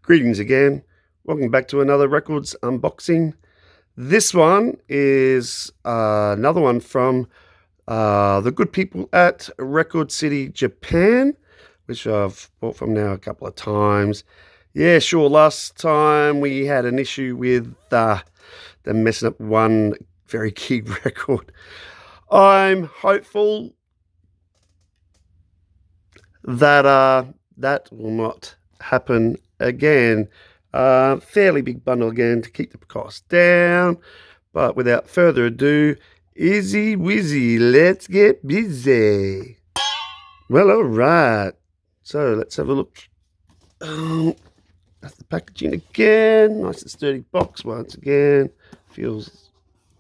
Greetings again. Welcome back to another records unboxing. This one is another one from the good people at Record City, Japan, which I've bought from now a couple of times. Yeah, sure. Last time we had an issue with them messing up one very key record. I'm hopeful that that will not happen again. Fairly big bundle again to keep the cost down. But without further ado, easy wizzy, let's get busy. Well, all right. So let's have a look at the packaging again. Nice and sturdy box once again. Feels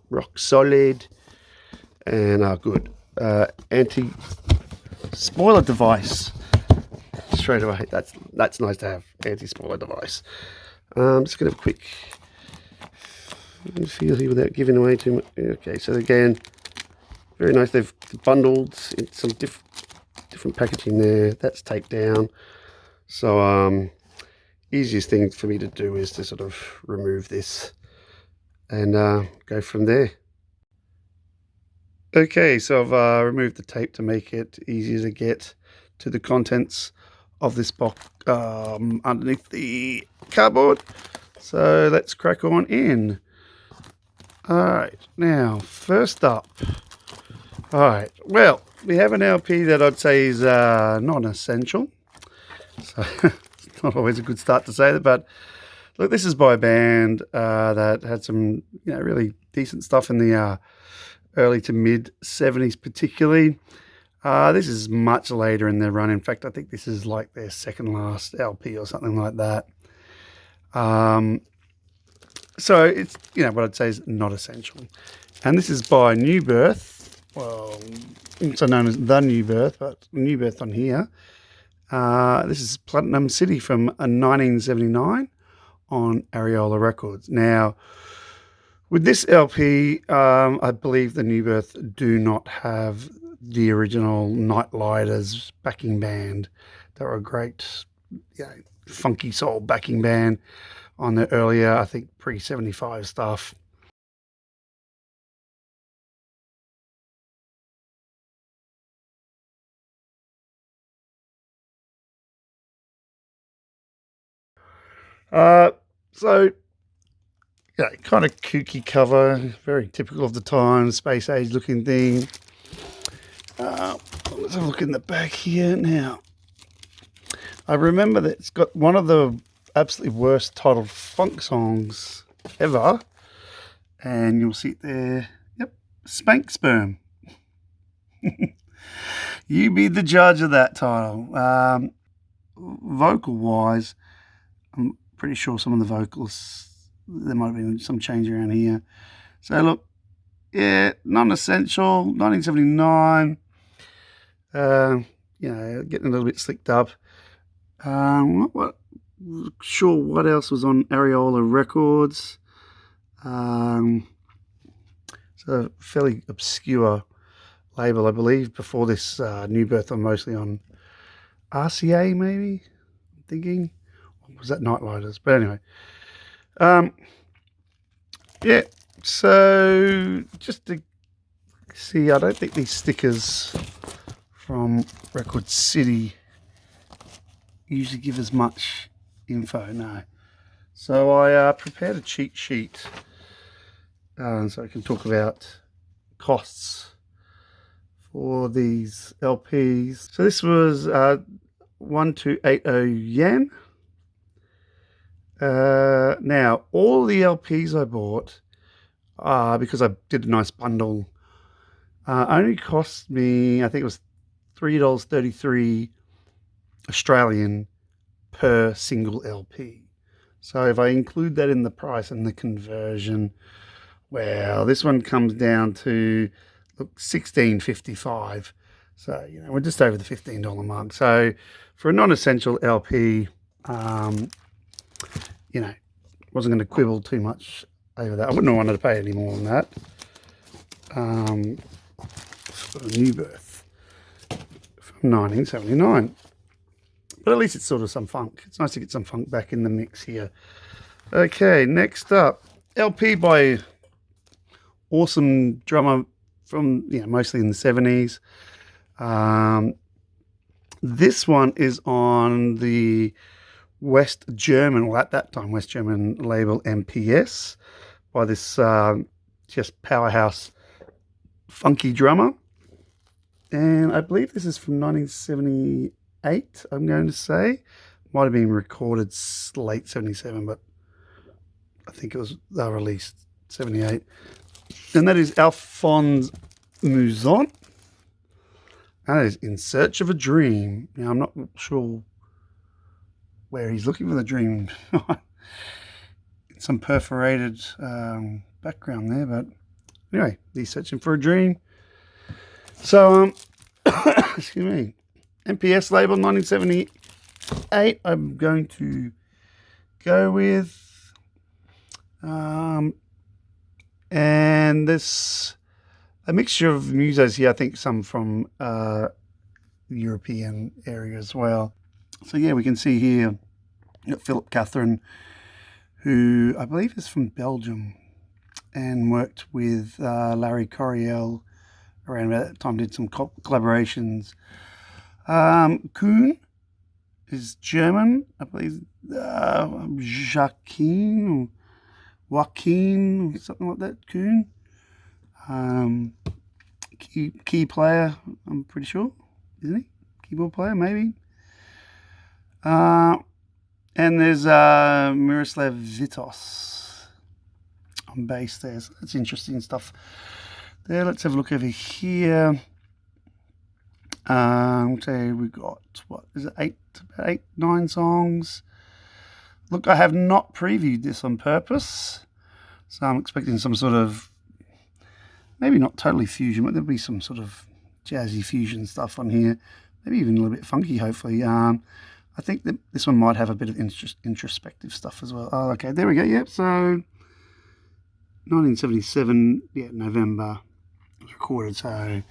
rock solid. And good. Anti-spoiler device. Straight away. That's nice to have. Anti-spoiler device. I'm just going to have a quick feel here without giving away too much. Okay, so again, very nice. They've bundled in some different packaging there. That's taped down. So easiest thing for me to do is to sort of remove this and go from there. Okay, so I've removed the tape to make it easier to get to the contents of this box underneath the cardboard. So let's crack on in. Alright, now first up. Alright, well, we have an LP that I'd say is non-essential. So it's not always a good start to say that, but look, this is by a band that had some really decent stuff in the early to mid 70s particularly. This is much later in their run. In fact, I think this is like their second last LP or something like that. So it's, what I'd say is not essential. And this is by New Birth. Well, also known as The New Birth, but New Birth on here. This is Platinum City from 1979 on Areola Records. Now, with this LP, I believe the New Birth do not have the original Nightlighters backing band. They were a great, funky soul backing band on the earlier, I think, pre-75 stuff. So kind of kooky cover, very typical of the time, space age looking thing. Let's have a look in the back here now. I remember that it's got one of the absolutely worst titled funk songs ever, and you'll see it there. Yep, Spank Sperm. You be the judge of that title. Vocal wise, I'm pretty sure some of the vocals, there might have been some change around here. So look, yeah, non-essential, 1979. Getting a little bit slicked up. What else was on Areola Records? So fairly obscure label, I believe. Before this, New Birth, I'm mostly on RCA, maybe. I'm thinking, or was that Nightlighters? But anyway, yeah. So just to see, I don't think these stickers from Record City usually give as much info, no. So I prepared a cheat sheet so I can talk about costs for these LPs. So this was 1280 yen. Now, all the LPs I bought, because I did a nice bundle, only cost me, I think it was $3.33 Australian per single LP. So if I include that in the price and the conversion, well, this one comes down to $16.55. So we're just over the $15 mark. So for a non-essential LP, wasn't going to quibble too much over that. I wouldn't have wanted to pay any more than that. For the New Birth from 1979. But at least it's sort of some funk. It's nice to get some funk back in the mix here. Okay, next up, LP by awesome drummer from, mostly in the 70s. This one is on the West German, well at that time West German label MPS, by this just powerhouse funky drummer. And I believe this is from 1978, I'm going to say. Might have been recorded late 77, but I think it was released 78. And that is Alphonse Mouzon. And that is In Search of a Dream. Now, I'm not sure where he's looking for the dream. Some perforated background there, but anyway, he's searching for a dream. So, excuse me, MPS label 1978. I'm going to go with, and this a mixture of musos here. I think some from the European area as well. So yeah, we can see here Philip Catherine, who I believe is from Belgium and worked with Larry Coryell around about that time, did some collaborations. Kuhn is German, I believe. Joaquin or something like that. Kuhn. Key player, I'm pretty sure, isn't he? Keyboard player, maybe. And there's Miroslav Vitos on bass there. So that's interesting stuff there. Let's have a look over here. So we've got, what is it, eight, 9 songs. Look, I have not previewed this on purpose, so I'm expecting some sort of, maybe not totally fusion, but there'll be some sort of jazzy fusion stuff on here. Maybe even a little bit funky, hopefully. I think that this one might have a bit of introspective stuff as well. Oh, okay, there we go. Yep, so 1977, November it was recorded. So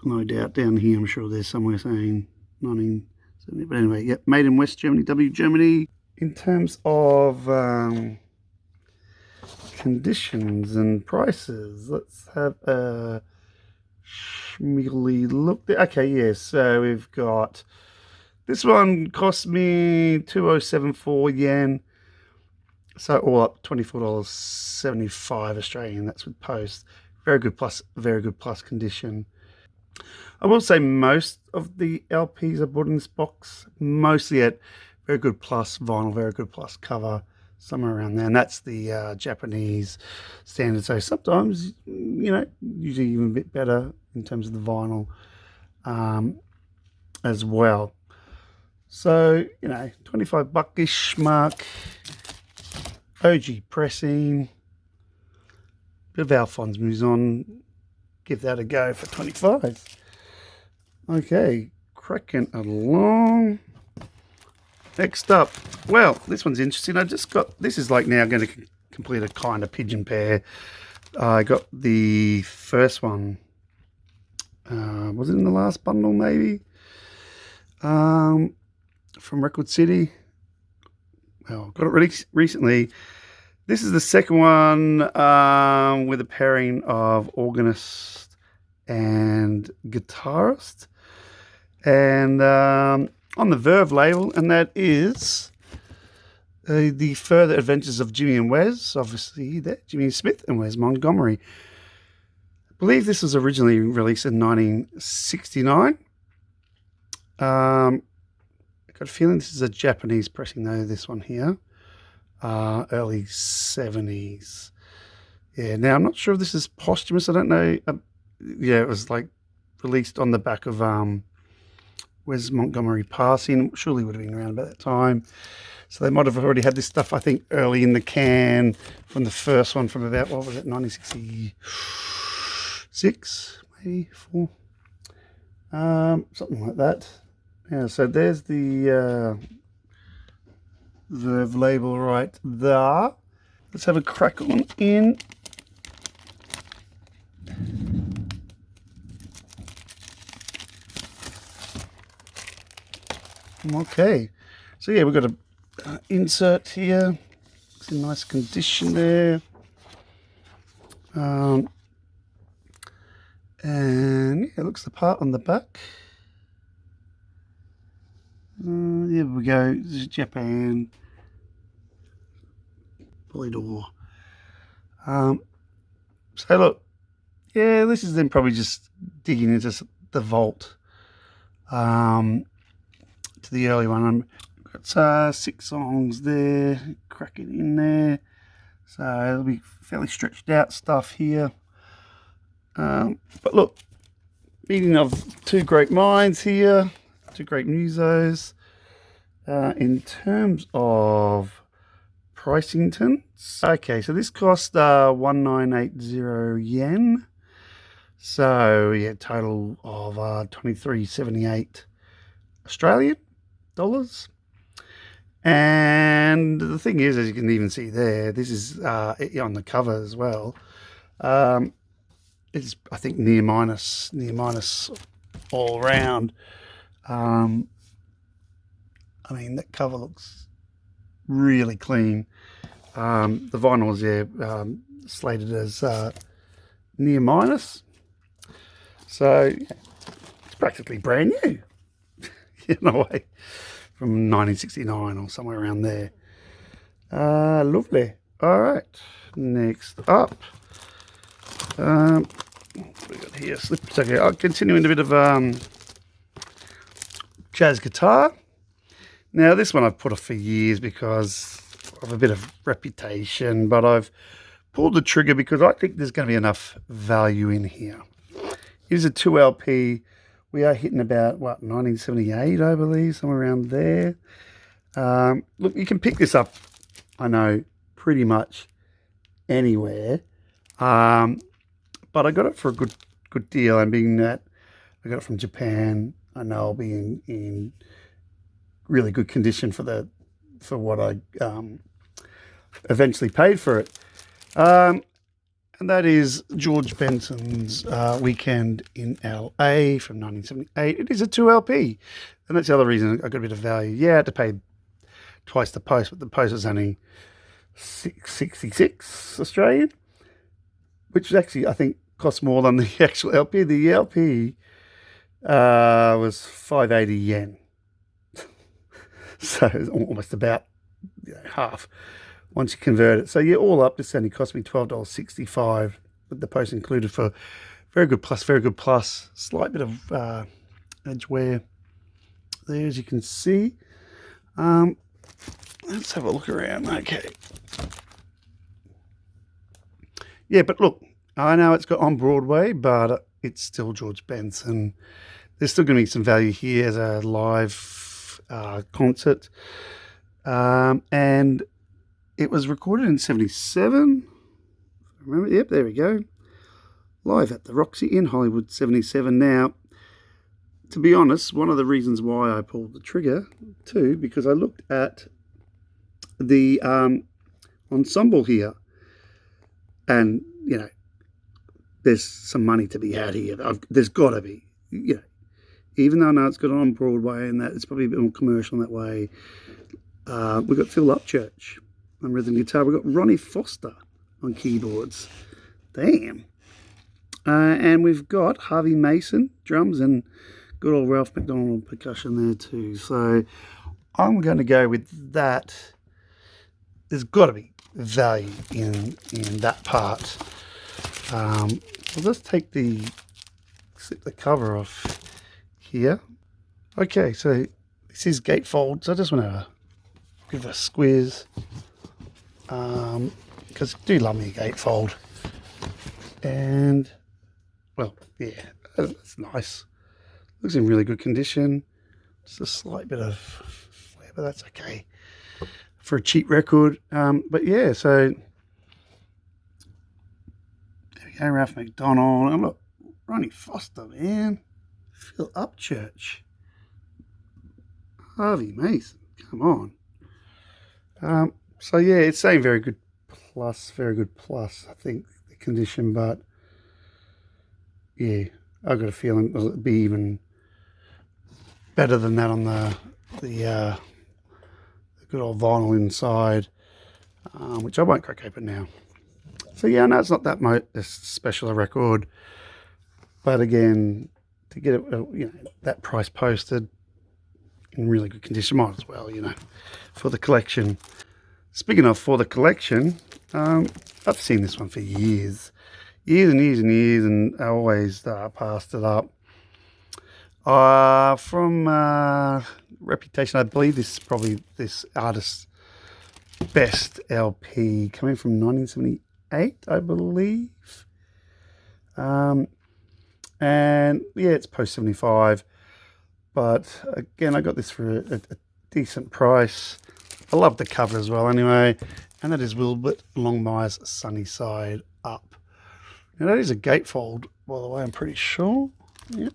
no doubt down here, I'm sure there's somewhere saying 1970. But anyway, yep, made in West Germany, W Germany. In terms of conditions and prices, let's have a schmiggly look there. Okay, yes, so we've got, this one cost me 2074 yen, so all up $24.75 Australian. That's with post. Very good plus condition. I will say most of the LPs I bought in this box, mostly at Very Good Plus vinyl, Very Good Plus cover, somewhere around there, and that's the Japanese standard. So sometimes, usually even a bit better in terms of the vinyl as well. So, $25-ish mark, OG pressing, bit of Alphonse Mouzon, give that a go for 25. Okay, cracking along. Next up, well, this one's interesting. I just got, this is like now going to complete a kind of pigeon pair. I got the first one. Was it in the last bundle, maybe? From Record City. Well, got it released recently. This is the second one with a pairing of organist and guitarist. And on the Verve label, and that is The Further Adventures of Jimmy and Wes, obviously there, Jimmy Smith and Wes Montgomery. I believe this was originally released in 1969. I got a feeling this is a Japanese pressing though, this one here. Early 70s. Yeah, now I'm not sure if this is posthumous, I don't know. Yeah, it was like released on the back of Wes Montgomery passing. Surely would have been around about that time. So they might have already had this stuff, I think, early in the can from the first one from about, what was it, 1966, maybe, 4? Something like that. Yeah, so there's the Verve label right there. Let's have a crack on in. Okay, so yeah, we've got a insert here. It's in nice condition there. And yeah, it looks the part on the back. There we go. This is Japan. Pulley door. So look, yeah, this is them probably just digging into the vault to the early one. I've got 6 songs there, crack it in there. So it'll be fairly stretched out stuff here. But look, meeting of 2 great minds here, 2 great musos. In terms of pricingtons, okay, so this cost 1980 yen. So yeah, total of 23.78 Australian dollars. And the thing is, as you can even see there, this is on the cover as well. It's, I think, near minus all around. I mean, that cover looks really clean. The vinyl is there slated as near minus. So it's practically brand new in a way, from 1969 or somewhere around there. Lovely. All right, next up, what we got here? Slippers. Okay, I'll continue in a bit of jazz guitar. Now this one I've put off for years because of a bit of reputation, but I've pulled the trigger because I think there's going to be enough value in here. Here's a 2 LP. We are hitting about, what, 1978, I believe, somewhere around there. Look, you can pick this up, I know, pretty much anywhere. But I got it for a good deal, and being that I got it from Japan, I know I'll be in really good condition for what I eventually paid for it. And that is George Benson's Weekend in LA from 1978. It is a 2 LP. And that's the other reason I got a bit of value. Yeah, I had to pay twice the post, but the post was only $6.66 Australian, which actually, I think, cost more than the actual LP. The LP was 580 yen. So it's almost about half once you convert it. So yeah, all up, this only cost me $12.65 with the post included for very good plus. Slight bit of edge wear there, as you can see. Let's have a look around. Okay. Yeah, but look, I know it's got on Broadway, but it's still George Benson. There's still going to be some value here as a live concert. And it was recorded in 77. Remember? Yep, there we go. Live at the Roxy in Hollywood, 77. Now, to be honest, one of the reasons why I pulled the trigger, too, because I looked at the ensemble here. And, you know, there's some money to be had here. There's got to be, you know. Even though I know it's got on Broadway and that it's probably a bit more commercial in that way. We've got Phil Upchurch on rhythm guitar. We've got Ronnie Foster on keyboards. Damn. And we've got Harvey Mason, drums, and good old Ralph McDonald percussion there too. So I'm going to go with that. There's got to be value in that part. I'll just slip the cover off here. Okay, so this is gatefold. So I just want to give it a squeeze. Because I do love me a gatefold. And, well, yeah, that's nice. Looks in really good condition. Just a slight bit of wear, but that's okay for a cheap record. But yeah, so there we go, Ralph McDonald. And look, Ronnie Foster, man. Phil Upchurch. Harvey Mason, come on. So yeah, it's saying very good plus, I think, the condition, but yeah, I've got a feeling it'll be even better than that on the the good old vinyl inside, which I won't crack open now. So yeah, no, it's not that special a record, but again, to get it, that price posted in really good condition, might as well, for the collection. Speaking of for the collection, I've seen this one for years and years and years, and I always passed it up. From Reputation, I believe this is probably this artist's best LP, coming from 1978, I believe. And yeah, it's post 75, but again, I got this for a decent price. I love the cover as well anyway, and that is Wilbert Longmire's Sunny Side Up. Now that is a gatefold, by the way, I'm pretty sure. Yep.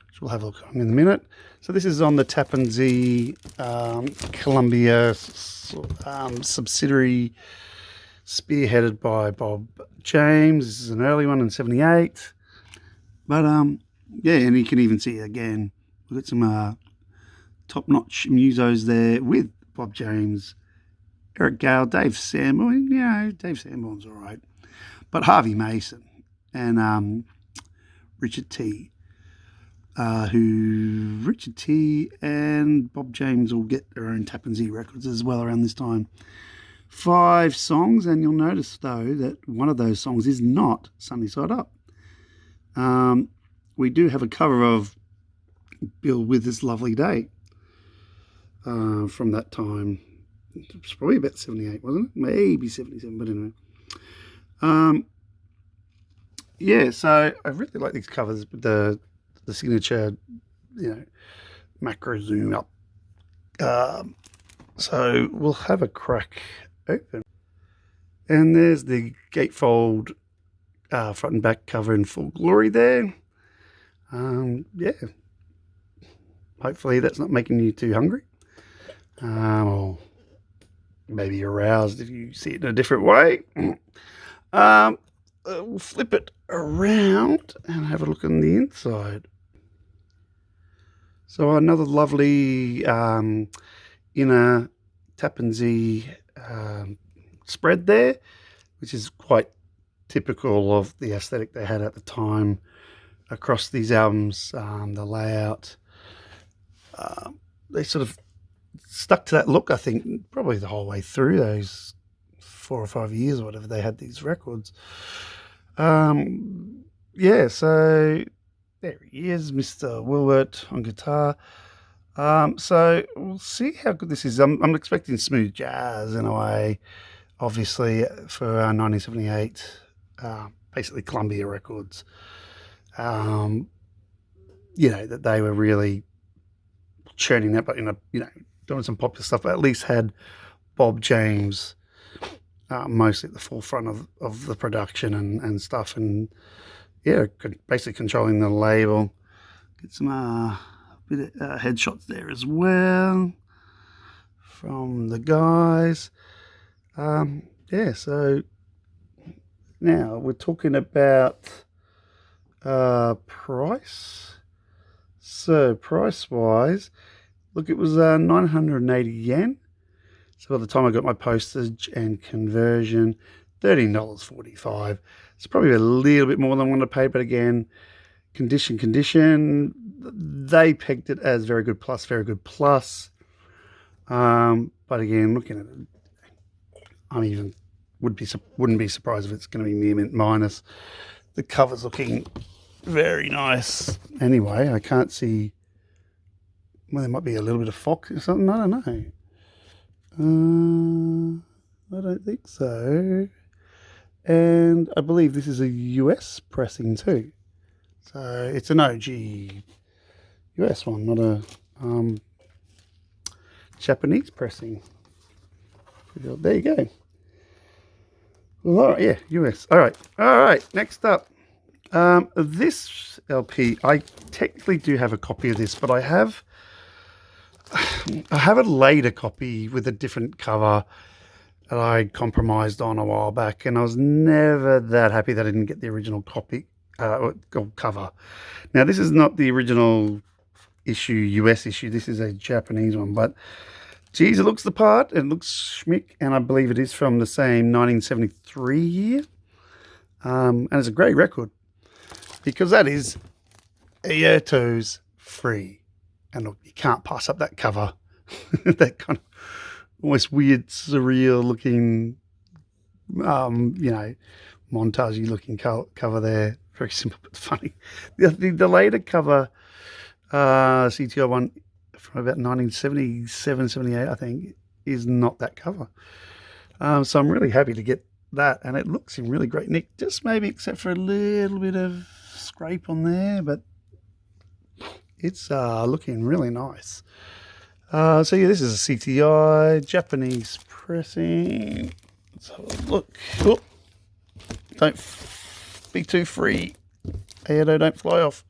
Which we'll have a look on in a minute. So this is on the Tappan Zee Columbia subsidiary, spearheaded by Bob James. This is an early one in 78. But yeah, and you can even see again, we've got some top-notch musos there with Bob James, Eric Gale, Dave Sanborn. Dave Sanborn's all right. But Harvey Mason and Richard T. Richard T. and Bob James will get their own Tappan Zee records as well around this time. 5 songs, and you'll notice though that one of those songs is not Sunny Side Up. We do have a cover of Bill Withers' Lovely Day from that time. It was probably about 78, wasn't it? Maybe 77, but anyway. Yeah, so I really like these covers with the signature, macro zoom up. So we'll have a crack open. And there's the gatefold front and back cover in full glory there. Yeah. Hopefully that's not making you too hungry. Or maybe aroused if you see it in a different way. We'll flip it around and have a look on the inside. So another lovely inner Tappan Zee spread there, which is quite typical of the aesthetic they had at the time across these albums. The layout, they sort of stuck to that look, I think, probably the whole way through those 4 or 5 years or whatever they had these records. Yeah, so there he is, Mr. Wilbert on guitar. So we'll see how good this is. I'm expecting smooth jazz in a way, obviously, for 1978, basically Columbia Records. That they were really churning that, but doing some popular stuff, but at least had Bob James mostly at the forefront of the production and stuff, and basically controlling the label. Get some bit of headshots there as well from the guys. So now we're talking about price. So price wise, look, it was 980 yen. So by the time I got my postage and conversion, $13.45. It's probably a little bit more than I wanted to pay, but again, condition. They pegged it as very good plus. But again, looking at it, wouldn't be surprised if it's going to be near mint minus. The cover's looking very nice. Anyway, I can't see. Well, there might be a little bit of fox or something. I don't know. I don't think so. And I believe this is a US pressing too. So it's an OG US one, not a Japanese pressing. There you go. Well, all right, yeah, US. All right. Next up, this LP. I technically do have a copy of this, but I have a later copy with a different cover that I compromised on a while back, and I was never that happy that I didn't get the original copy or cover. Now, this is not the original issue, US issue. This is a Japanese one, but geez, it looks the part. It looks schmick, and I believe it is from the same 1973 year. And it's a great record because that is Airto's Free. And look, you can't pass up that cover. That kind of almost weird, surreal looking, montagey looking cover there. Very simple but funny. The later cover, CTI one from about 1977, 78, I think, is not that cover. So I'm really happy to get that, and it looks in really great nick, just maybe except for a little bit of scrape on there, but it's looking really nice. So yeah, this is a CTI Japanese pressing. Let's have a look. Oh, don't be too free. Airto, don't fly off.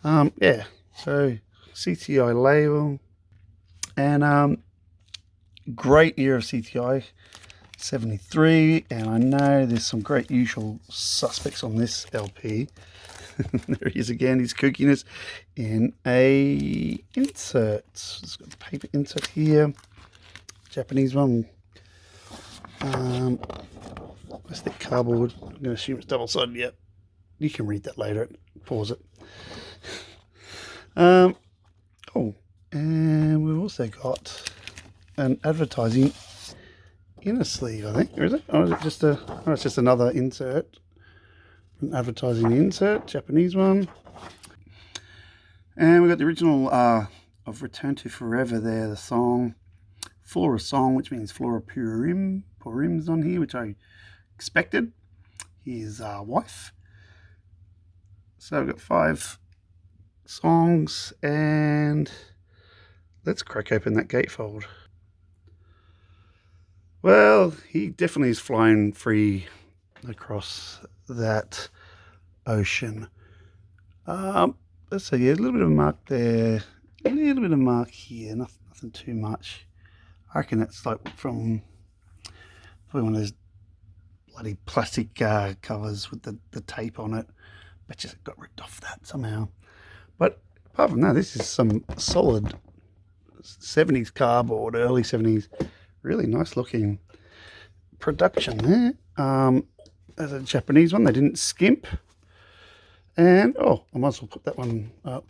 Yeah, so CTI label, and great year of CTI, 73, and I know there's some great usual suspects on this LP. There he is again, his kookiness in a insert. It's got a paper insert here, Japanese one. Plastic cardboard. I'm going to assume it's double-sided. Yep. You can read that later. Pause it. Oh, and we've also got an advertising inner sleeve, I think. Or is it? Or is it just a? Oh, it's just another insert. An advertising insert, Japanese one. And we've got the original of Return to Forever there, the song. Flora song, which means Flora Purim's on here, which I expected. His wife. So I've got 5 songs, and let's crack open that gatefold. Well, he definitely is flying free across that ocean. Let's see, yeah, a little bit of a mark there, a little bit of mark here, nothing too much. I reckon that's like from probably one of those bloody plastic covers with the tape on it. Bet you it got ripped off that somehow. But apart from that, this is some solid 70s cardboard, early 70s. Really nice looking production there. There's a Japanese one. They didn't skimp. And, oh, I might as well put that one up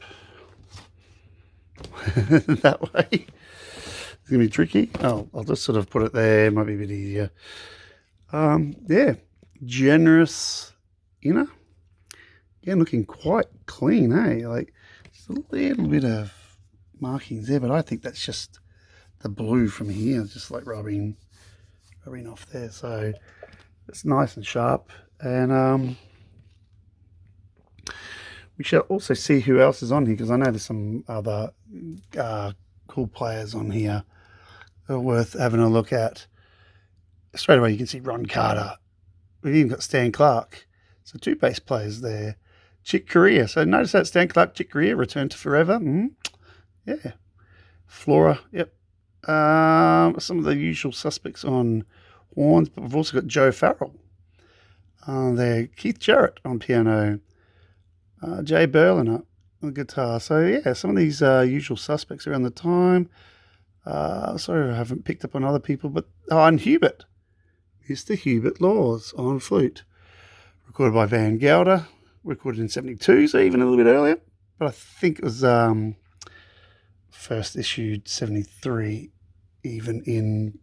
that way. It's going to be tricky. Oh, I'll just sort of put it there. Might be a bit easier. Yeah, generous inner. Again, looking quite clean, eh? Like, just a little bit of markings there, but I think that's just the blue from here, just like rubbing off there. So it's nice and sharp. And we shall also see who else is on here, because I know there's some other cool players on here that are worth having a look at. Straight away you can see Ron Carter. We've even got Stan Clark. So 2 bass players there. Chick Corea. So notice that Stan Clark, Chick Corea, Return to Forever. Yeah. Flora. Yep. Some of the usual suspects on horns, but we've also got Joe Farrell there. Keith Jarrett on piano. Jay Berliner on guitar. So yeah, some of these usual suspects around the time. Sorry I haven't picked up on other people, but and Hubert. Mr. Hubert Laws on flute. Recorded by Van Gelder. Recorded in 72, so even a little bit earlier. But I think it was first issued 73, even in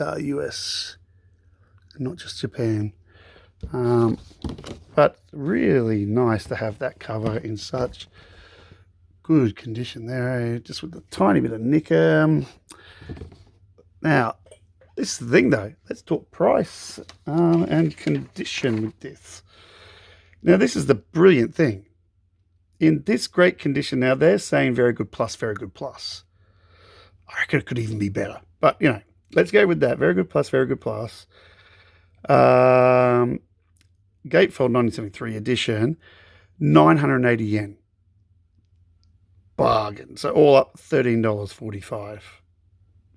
US, not just Japan. But really nice to have that cover in such good condition there, just with a tiny bit of nicker. Now, this is the thing though, let's talk price and condition with this. Now, this is the brilliant thing. In this great condition, now they're saying very good plus, very good plus. I reckon it could even be better. But, let's go with that. Very good plus, very good plus. Gatefold 1973 edition, 980 yen. Bargain. So all up $13.45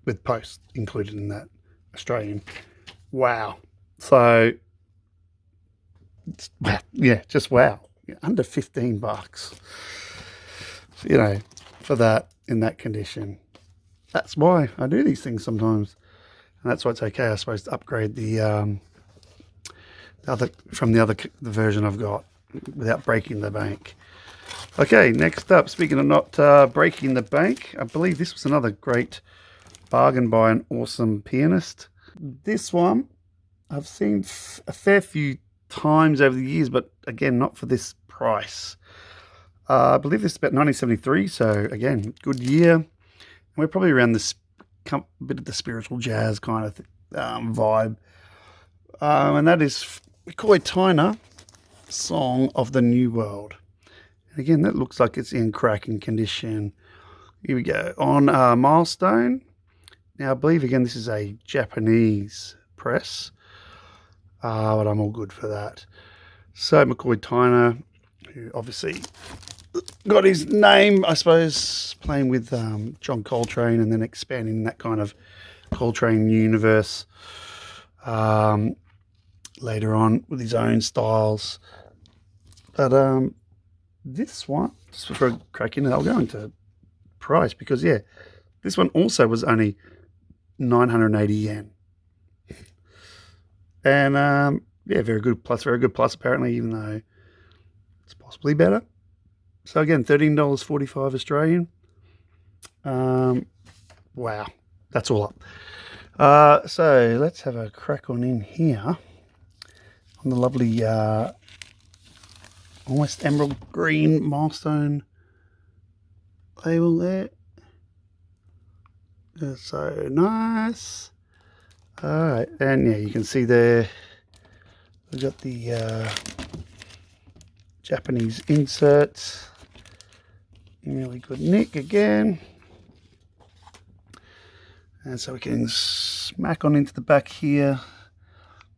with post included in that, Australian. Wow. So, yeah, just wow. Under $15. you know, for that in that condition. That's why I do these things sometimes, and that's why it's okay, I suppose, to upgrade the other from the version I've got without breaking the bank. Okay, next up, speaking of not breaking the bank, I believe this was another great bargain by an awesome pianist. This one I've seen a fair few times over the years, but again, not for this price. I believe this is about 1973, so again, good year. And we're probably around this bit of the spiritual jazz kind of vibe. And that is McCoy Tyner, Song of the New World. And again, that looks like it's in cracking condition. Here we go. On Milestone. Now, I believe, again, this is a Japanese press. But I'm all good for that. So, McCoy Tyner, who obviously got his name, I suppose, playing with John Coltrane and then expanding that kind of Coltrane universe later on with his own styles. But this one, just for a crack in, I'll go into price because, yeah, this one also was only 980 yen. And, yeah, very good plus, apparently, even though it's possibly better. So, again, $13.45 Australian. Wow, that's all up. So, let's have a crack on in here on the lovely almost emerald green Milestone label there. That's so nice. Alright, and yeah, you can see there we've got the Japanese inserts in really good nick again. And so we can smack on into the back here.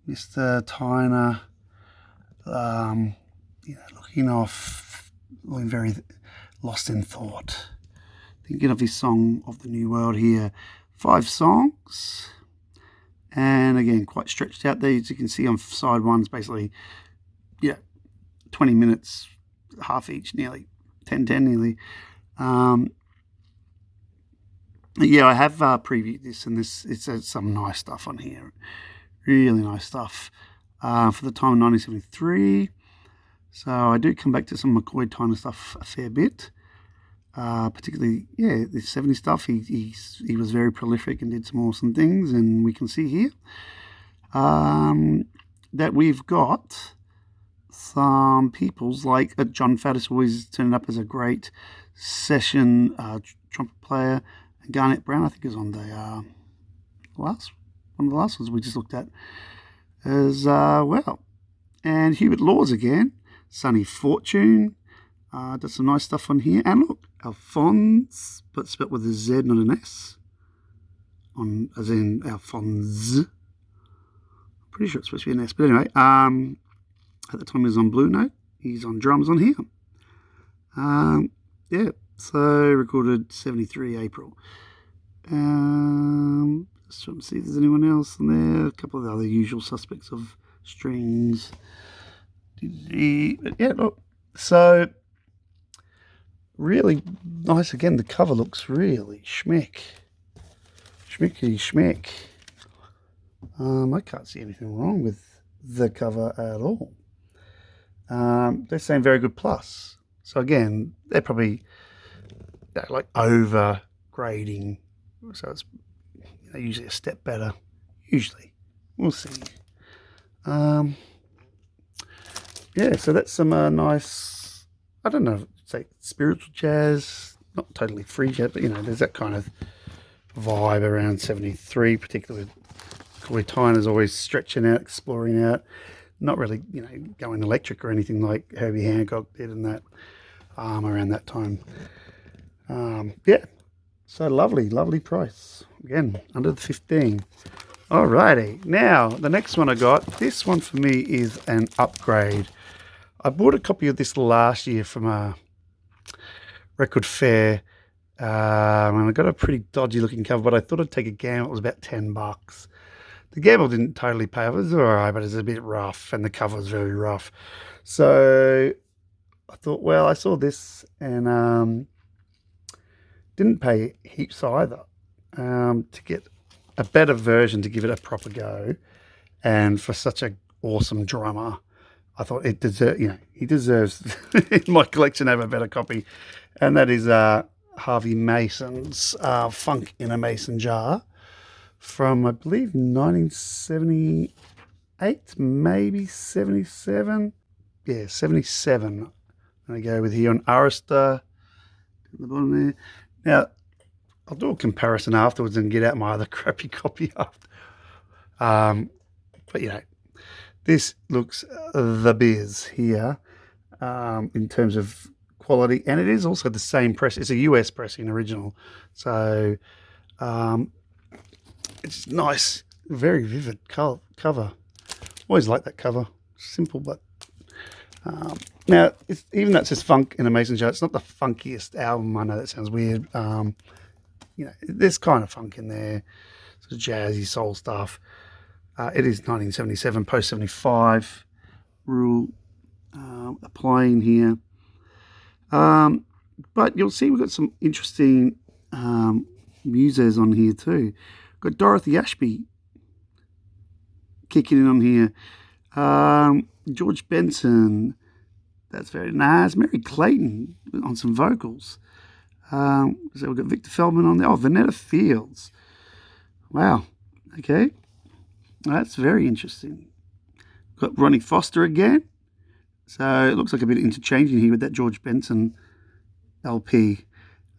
Mr. Tyner, looking very lost in thought. Thinking of his Song of the New World here. 5 songs. And again, quite stretched out there. As you can see on side one's basically, 20 minutes, half each, nearly 10 nearly. Yeah, I have previewed this, and it's some nice stuff on here. Really nice stuff for the time of 1973. So I do come back to some McCoy Tyner stuff a fair bit. Particularly, the 70s stuff. He was very prolific and did some awesome things, and we can see here that we've got some peoples like John Faddis always turned up as a great session trumpet player, and Garnet Brown, I think, is on the one of the last ones we just looked at as well. And Hubert Laws again, Sonny Fortune. Does some nice stuff on here. And look, Alphonse, but spelled with a Z, not an S. As in Alphonse. Pretty sure it's supposed to be an S. But anyway, at the time he was on Blue Note. He's on drums on here. So recorded 73 April. Just trying to see if there's anyone else in there. A couple of the other usual suspects of strings. But yeah, look. So really nice. Again, the cover looks really schmick. Schmicky schmick. I can't see anything wrong with the cover at all. They're saying very good plus. So again, they're probably like over grading. So it's usually a step better. Usually. We'll see. So that's some nice, I don't know, say spiritual jazz, not totally free jazz, but there's that kind of vibe around 73, particularly Corey Tyner's always stretching out, exploring out, not really, going electric or anything like Herbie Hancock did in that around that time. So lovely price. Again, under the 15. Alrighty, now the next one I got, this one for me is an upgrade. I bought a copy of this last year from a record fair, and I got a pretty dodgy looking cover, but I thought I'd take a gamble. It was about $10. The gamble didn't totally pay off. It was alright, but it's a bit rough, and the cover was very rough. So I thought, well, I saw this, and Didn't pay heaps either to get a better version to give it a proper go. And for such an awesome drummer, I thought he deserves in my collection to have a better copy. And that is Harvey Mason's Funk in a Mason Jar from, I believe, 1978, maybe 77. Yeah, 77. I go with here on Arista at the bottom there. Now, I'll do a comparison afterwards and get out my other crappy copy after. But, this looks the biz here in terms of quality. And it is also the same press. It's a US pressing original. So it's nice, very vivid cover. Always like that cover. Simple, but... now, even though it says Funk in a Mason Jar, it's not the funkiest album. I know that sounds weird. There's kind of funk in there, sort of jazzy soul stuff. It is 1977, post 75 rule applying here. But you'll see we've got some interesting muses on here too. Got Dorothy Ashby kicking in on here. George Benson, that's very nice. Mary Clayton on some vocals. So we've got Victor Feldman on there. Oh, Vanetta Fields. Wow. Okay. That's very interesting. Got Ronnie Foster again. So it looks like a bit of interchanging here with that George Benson LP.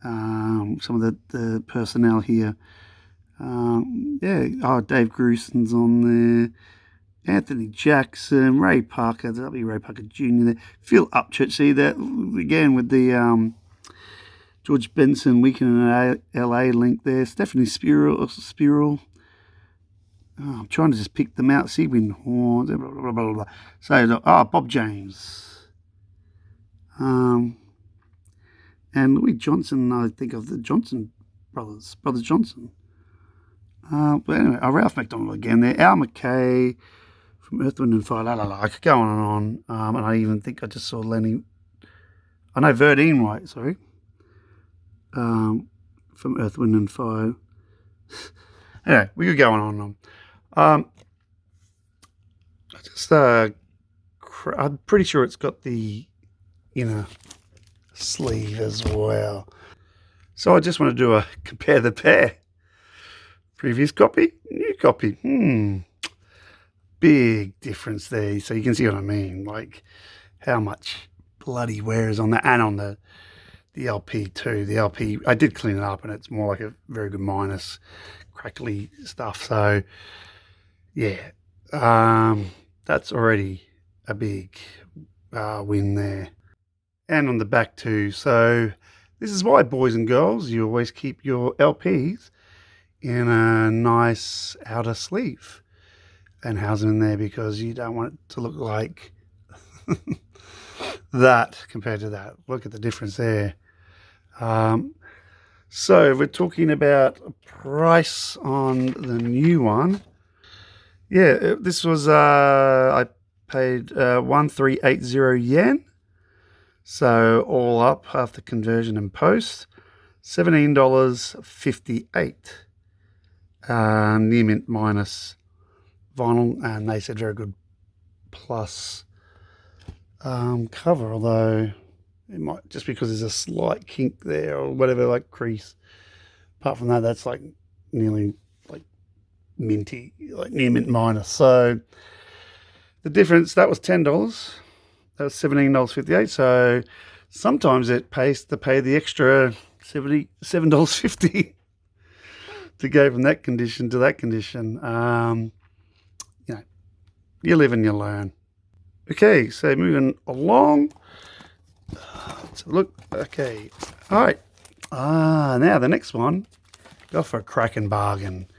Some of the personnel here. Dave Grusin's on there. Anthony Jackson, Ray Parker, that'll be Ray Parker Jr. there. Phil Upchurch, see that again with the George Benson Weekend in LA link there. Stephanie Spirall. I'm trying to just pick them out. Seawind Horns, blah, blah, blah, blah. So, Bob James. And Louis Johnson, I think of the Johnson brothers Johnson. But anyway, Ralph McDonald again there. Al McKay from Earth, Wind and Fire. I could go on and on. And I even think I just saw Lenny. I know Verdine White, sorry. From Earth, Wind and Fire. Anyway, we could go on and on. I'm pretty sure it's got the inner sleeve as well. So I just want to do a compare the pair. Previous copy, new copy. Big difference there. So you can see what I mean. Like how much bloody wear is on that, and on the LP too. The LP, I did clean it up, and it's more like a very good minus, crackly stuff. So yeah, that's already a big win there. And on the back too. So this is why, boys and girls, you always keep your LPs in a nice outer sleeve and house them in there, because you don't want it to look like that compared to that. Look at the difference there. So we're talking about price on the new one. Yeah, this was, I paid 1380 yen. So all up after conversion and post, $17.58. Near mint minus vinyl, and they said very good plus cover, although it might, just because there's a slight kink there or whatever, like crease. Apart from that, that's like nearly like minty, like near mint minus. So the difference, that was $10. That was $17.58. So sometimes it pays to pay the extra $7.50 to go from that condition to that condition. You live and you learn. Okay, so moving along. Let's have a look. Okay, all right. Now the next one, go for a cracking bargain.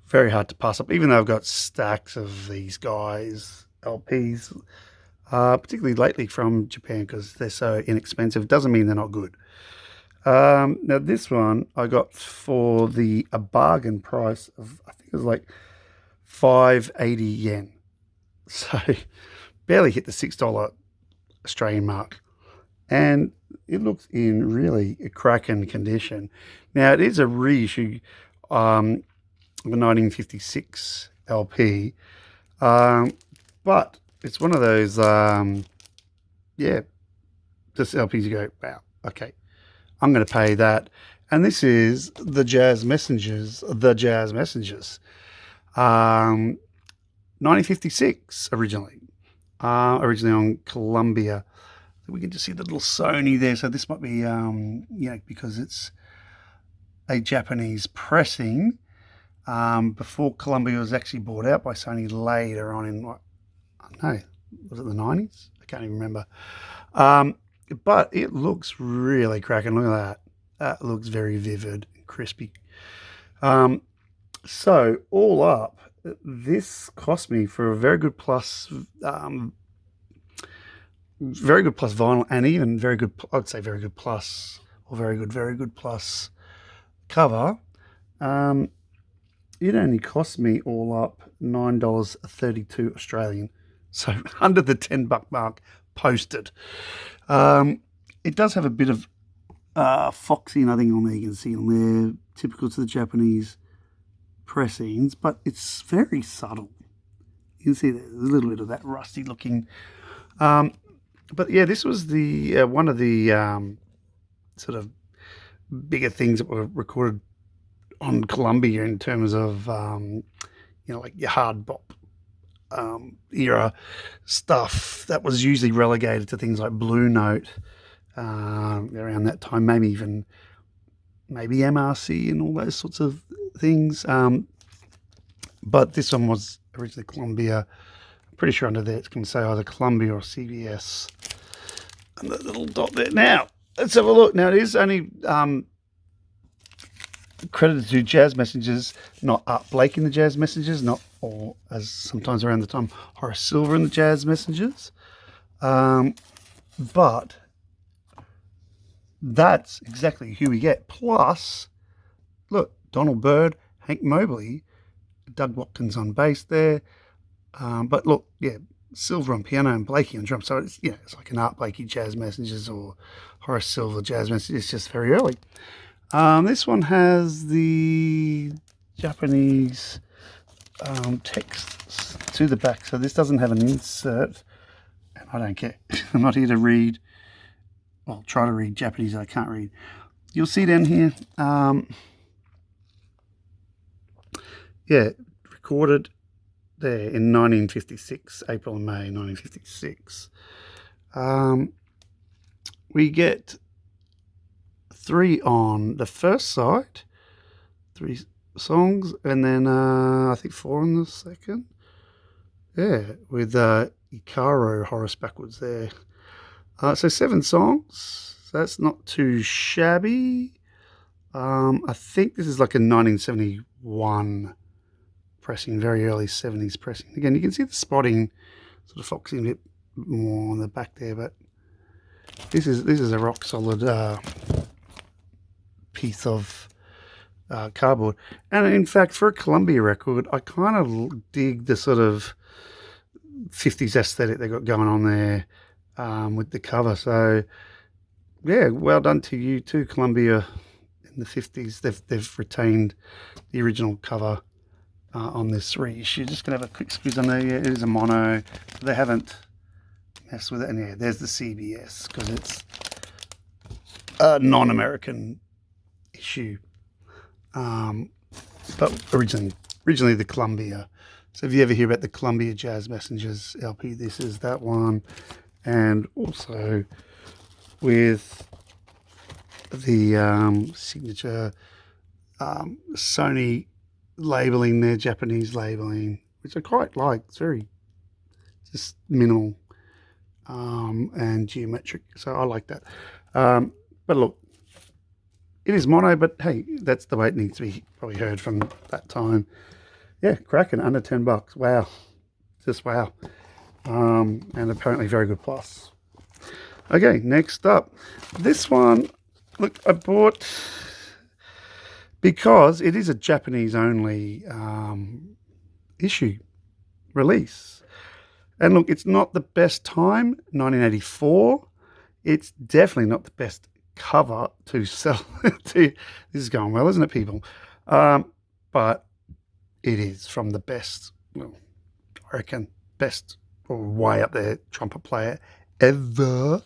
Very hard to pass up, even though I've got stacks of these guys, LPs, particularly lately from Japan, because they're so inexpensive. Doesn't mean they're not good. Now this one I got for a bargain price of, I think it was like 580 yen. So barely hit the $6 Australian mark. and it looks in really cracking condition. Now, it is a reissue of a 1956 LP, but it's one of those, yeah, just LPs you go, wow, okay, I'm going to pay that. And this is the Jazz Messengers, 1956 originally, originally on Columbia. We can just see the little Sony there. So this might be, because it's a Japanese pressing. Before Columbia was actually bought out by Sony later on in, I don't know, was it the 90s? I can't even remember. But it looks really cracking. Look at that. That looks very vivid and crispy. So all up, this cost me for a very good plus vinyl, and even very good, I'd say very good plus, or very good plus cover. It only cost me all up $9.32 Australian, so under the $10 mark posted. It does have a bit of foxy nothing on there, you can see on there, typical to the Japanese pressings, but it's very subtle. You can see there's a little bit of that rusty looking. But yeah, this was the one of the sort of bigger things that were recorded on Columbia in terms of like your hard bop era stuff that was usually relegated to things like Blue Note around that time, maybe MRC and all those sorts of things. But this one was originally Columbia. I'm pretty sure under there it's going to say either Columbia or CBS. And the little dot there. Now, let's have a look. Now, it is only credited to Jazz Messengers, not Art Blake in the Jazz Messengers, not, or as sometimes around the time, Horace Silver in the Jazz Messengers. But that's exactly who we get. Plus, look, Donald Byrd, Hank Mobley, Doug Watkins on bass there. But look, yeah, Silver on piano and Blakey on drums. So it's, it's like an Art Blakey Jazz Messengers or Horace Silver Jazz Messengers. It's just very early. This one has the Japanese text to the back. So this doesn't have an insert. And I don't care. I'm not here to read. Well, try to read Japanese. I can't read. You'll see down here. Recorded there in 1956, April and May 1956. We get 3 on the first side, 3 songs, and then I think 4 on the second. Yeah, with Ikaro Horace backwards there. So 7 songs. So that's not too shabby. I think this is like a 1971 pressing, very early 70s pressing. Again, you can see the spotting sort of foxing a bit more on the back there, but this is a rock solid piece of cardboard. And in fact, for a Columbia record, I kind of dig the sort of 50s aesthetic they got going on there with the cover. So yeah, well done to you too, Columbia. In the 50s, they've retained the original cover on this reissue. Just gonna have a quick squeeze on there. Yeah, it is a mono. They haven't messed with it. And yeah, there's the CBS because it's a non-American issue. But originally the Columbia. So if you ever hear about the Columbia Jazz Messengers LP, this is that one. And also with the signature Sony labeling there, Japanese labeling, which I quite like. It's very just minimal and geometric, so I like that. But look, it is mono, but hey, that's the way it needs to be probably heard from that time. Yeah, cracking, under $10. Wow, just wow. And apparently very good plus. Okay, next up, this one. Look, I bought, because it is a Japanese only issue release. And look, it's not the best time, 1984. It's definitely not the best cover to sell. This is going well, isn't it, people? But it is from the best, well, I reckon, best or way up there trumpet player ever.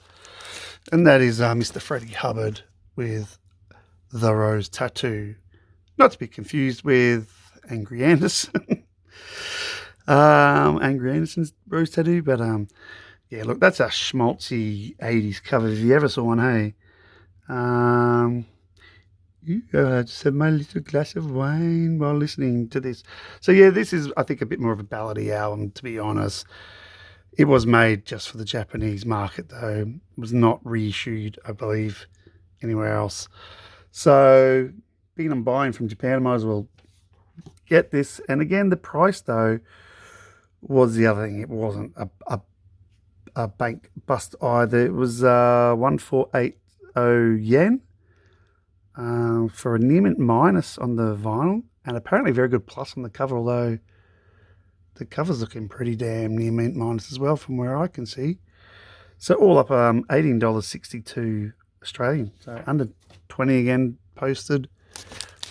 And that is Mr. Freddie Hubbard with the Rose Tattoo. Not to be confused with Angry Anderson. Angry Anderson's Rose Tattoo. But yeah, look, that's a schmaltzy 80s cover if you ever saw one, hey? Just have my little glass of wine while listening to this. So yeah, this is, I think, a bit more of a ballady album, to be honest. It was made just for the Japanese market, though. It was not reissued, I believe, anywhere else. So, being I'm buying from Japan, I might as well get this. And again, the price, though, was the other thing. It wasn't a bank bust either. It was 1480 yen for a near mint minus on the vinyl, and apparently very good plus on the cover, although the cover's looking pretty damn near mint minus as well from where I can see. So all up $18.62 Australian. So under 20 again posted.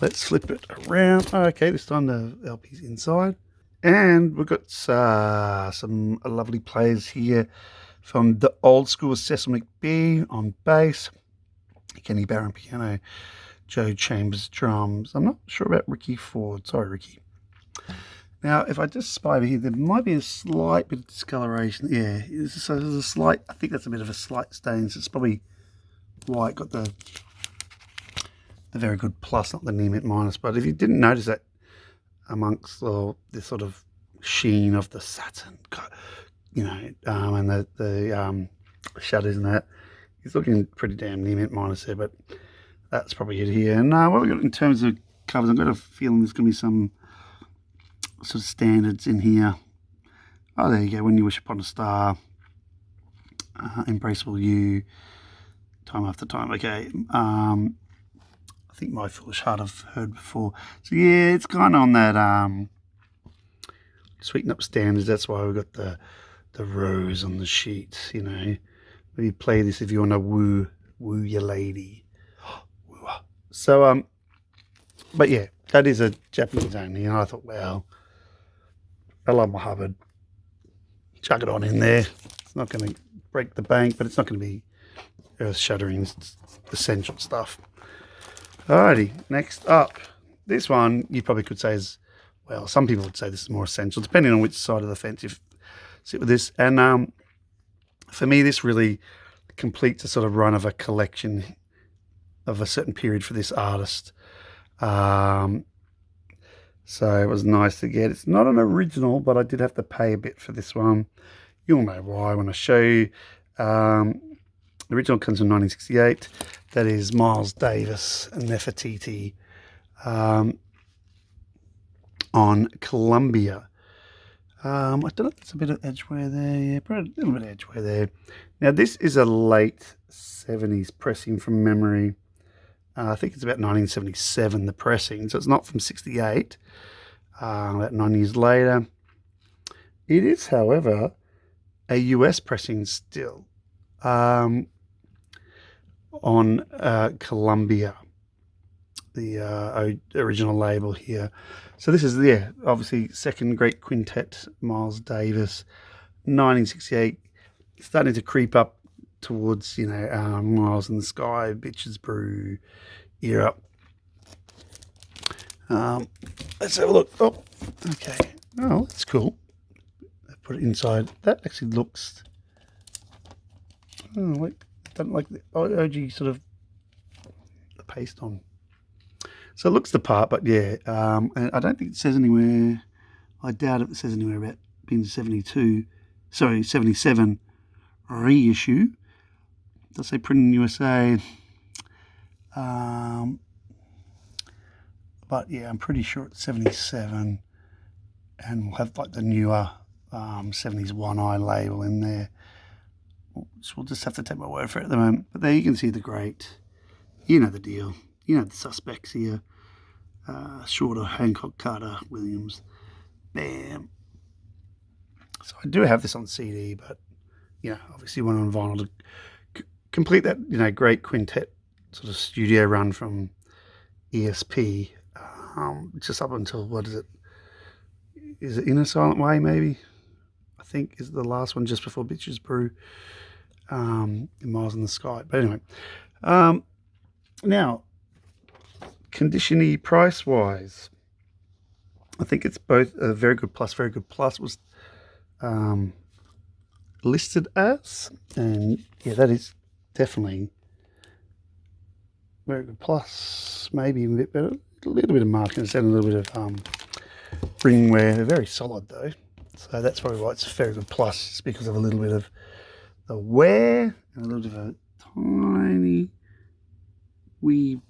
Let's flip it around. Okay, this time the LP's inside. And we've got some lovely players here from the old school Cecil McBee on bass, Kenny Barron piano, Joe Chambers drums. I'm not sure about Ricky Ford. Sorry, Ricky. Now, if I just spy over here, there might be a slight bit of discoloration. Yeah, so there's a slight, I think that's a bit of a slight stain. So it's probably why it got the very good plus, not the near mint minus. But if you didn't notice that amongst the sort of sheen of the satin, you know, and the shutters and that, it's looking pretty damn near mint minus there. But that's probably it here. And what we got in terms of covers, I've got a feeling there's going to be some sort of standards in here. Oh, there you go. When You Wish Upon a Star, Embraceable You, Time After Time. Okay. I think My Foolish Heart I've heard before. So yeah, it's kind of on that sweeten up standards. That's why we've got the rose on the sheet, you know. Maybe play this if you want to woo your lady. So but yeah, that is a Japanese only, and I thought, well, I love my Hubbard. Chuck it on in there. It's not going to break the bank, but it's not going to be earth-shattering. It's essential stuff. Alrighty, next up. This one you probably could say is, well, some people would say this is more essential, depending on which side of the fence you sit with this. And for me, this really completes a sort of run of a collection of a certain period for this artist. So it was nice to get. It's not an original, but I did have to pay a bit for this one. You'll know why when I show you. The original comes from 1968. That is Miles Davis and Nefertiti on Columbia. I don't know if there's a bit of edgeware there. Yeah, probably a little bit of edgeware there. Now, this is a late 70s pressing from memory. I think it's about 1977, the pressing. So it's not from 68, about 9 years later. It is, however, a US pressing still on Columbia, the original label here. So this is, yeah, obviously second great quintet, Miles Davis, 1968, starting to creep up towards, you know, Miles in the Sky, Bitches Brew era. Let's have a look. Oh, okay. Oh, that's cool. Put it inside. That actually looks. Oh, like don't like the OG sort of the paste on. So it looks the part, but yeah, and I don't think it says anywhere. I doubt if it says anywhere about being 77 reissue. It does say printed in USA. But yeah, I'm pretty sure it's 77, and we'll have like the newer 70s One Eye label in there. So we'll just have to take my word for it at the moment. But there you can see the great, you know the deal, you know the suspects here. Shorter, Hancock, Carter, Williams, bam. So I do have this on CD, but you know, obviously went on vinyl to complete that, you know, great quintet sort of studio run from ESP, just up until, what is it? Is it In a Silent Way, maybe? I think is the last one just before Bitches Brew, in Miles in the Sky. But anyway, now, condition-y price-wise, I think it's both a very good plus was listed as, and yeah, that is definitely very good plus, maybe a bit better, a little bit of marking and a little bit of ring wear. They're very solid though, so that's probably why it's a very good plus, just because of a little bit of the wear and a little bit of a tiny wee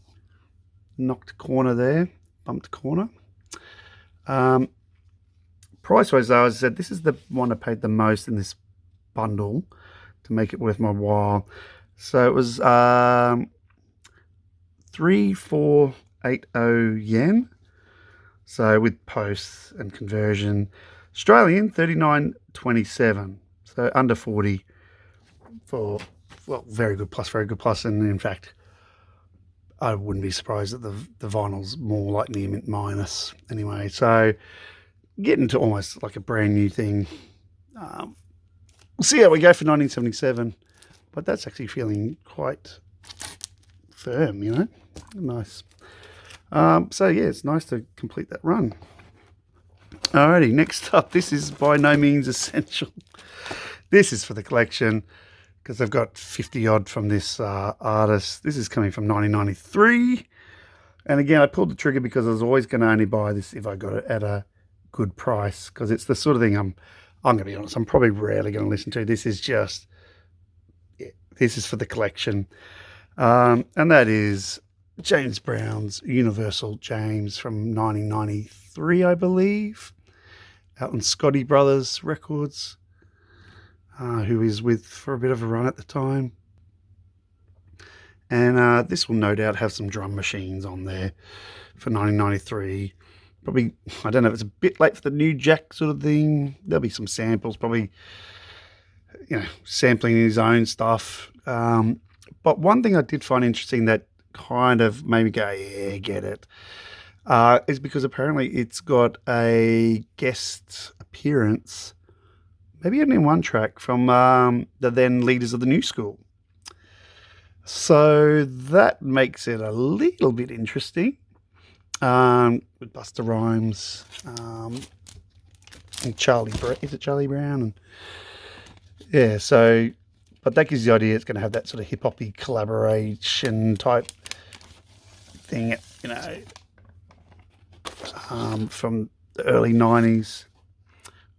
knocked corner there, bumped corner. Price wise though, as I said, this is the one I paid the most in this bundle to make it worth my while. So it was 3,480 yen. So with posts and conversion, Australian 39.27. So under 40 for, well, very good plus. And in fact, I wouldn't be surprised that the vinyl's more like near mint minus anyway. So getting to almost like a brand new thing. We'll see how we go for 1977, but that's actually feeling quite firm, you know, nice. So yeah, it's nice to complete that run. Alrighty, next up, this is by no means essential. This is for the collection because I've got 50 odd from this artist. This is coming from 1993. And again, I pulled the trigger because I was always going to only buy this if I got it at a good price, because it's the sort of thing I'm going to be honest, I'm probably rarely going to listen to. This is just, yeah, this is for the collection. And that is James Brown's Universal James from 1993, I believe, out on Scotty Brothers Records, who is with for a bit of a run at the time. And this will no doubt have some drum machines on there for 1993. Probably, I don't know if it's a bit late for the new Jack sort of thing. There'll be some samples, probably, you know, sampling his own stuff. But one thing I did find interesting that kind of made me go, yeah, get it, is because apparently it's got a guest appearance, maybe only in one track, from the then leaders of the New School. So that makes it a little bit interesting. With Busta Rhymes, and Charlie Brown. Is it Charlie Brown? And yeah, so, but that gives you the idea it's going to have that sort of hip-hoppy collaboration type thing, you know, from the early 90s.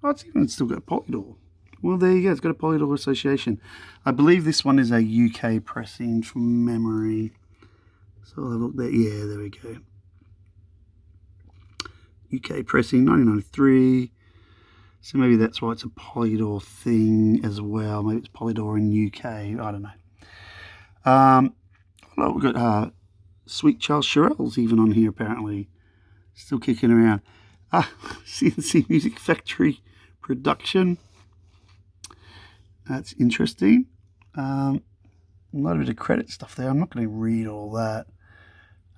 Oh, it's even still got a Polydor. Well, there you go. It's got a Polydor association. I believe this one is a UK pressing from memory. So I'll have a look there. Yeah, there we go. UK pressing, 1993. So maybe that's why it's a Polydor thing as well. Maybe it's Polydor in UK. I don't know. We've got Sweet Charles Shirelles even on here apparently. Still kicking around. CNC Music Factory production. That's interesting. A lot of credit stuff there. I'm not going to read all that.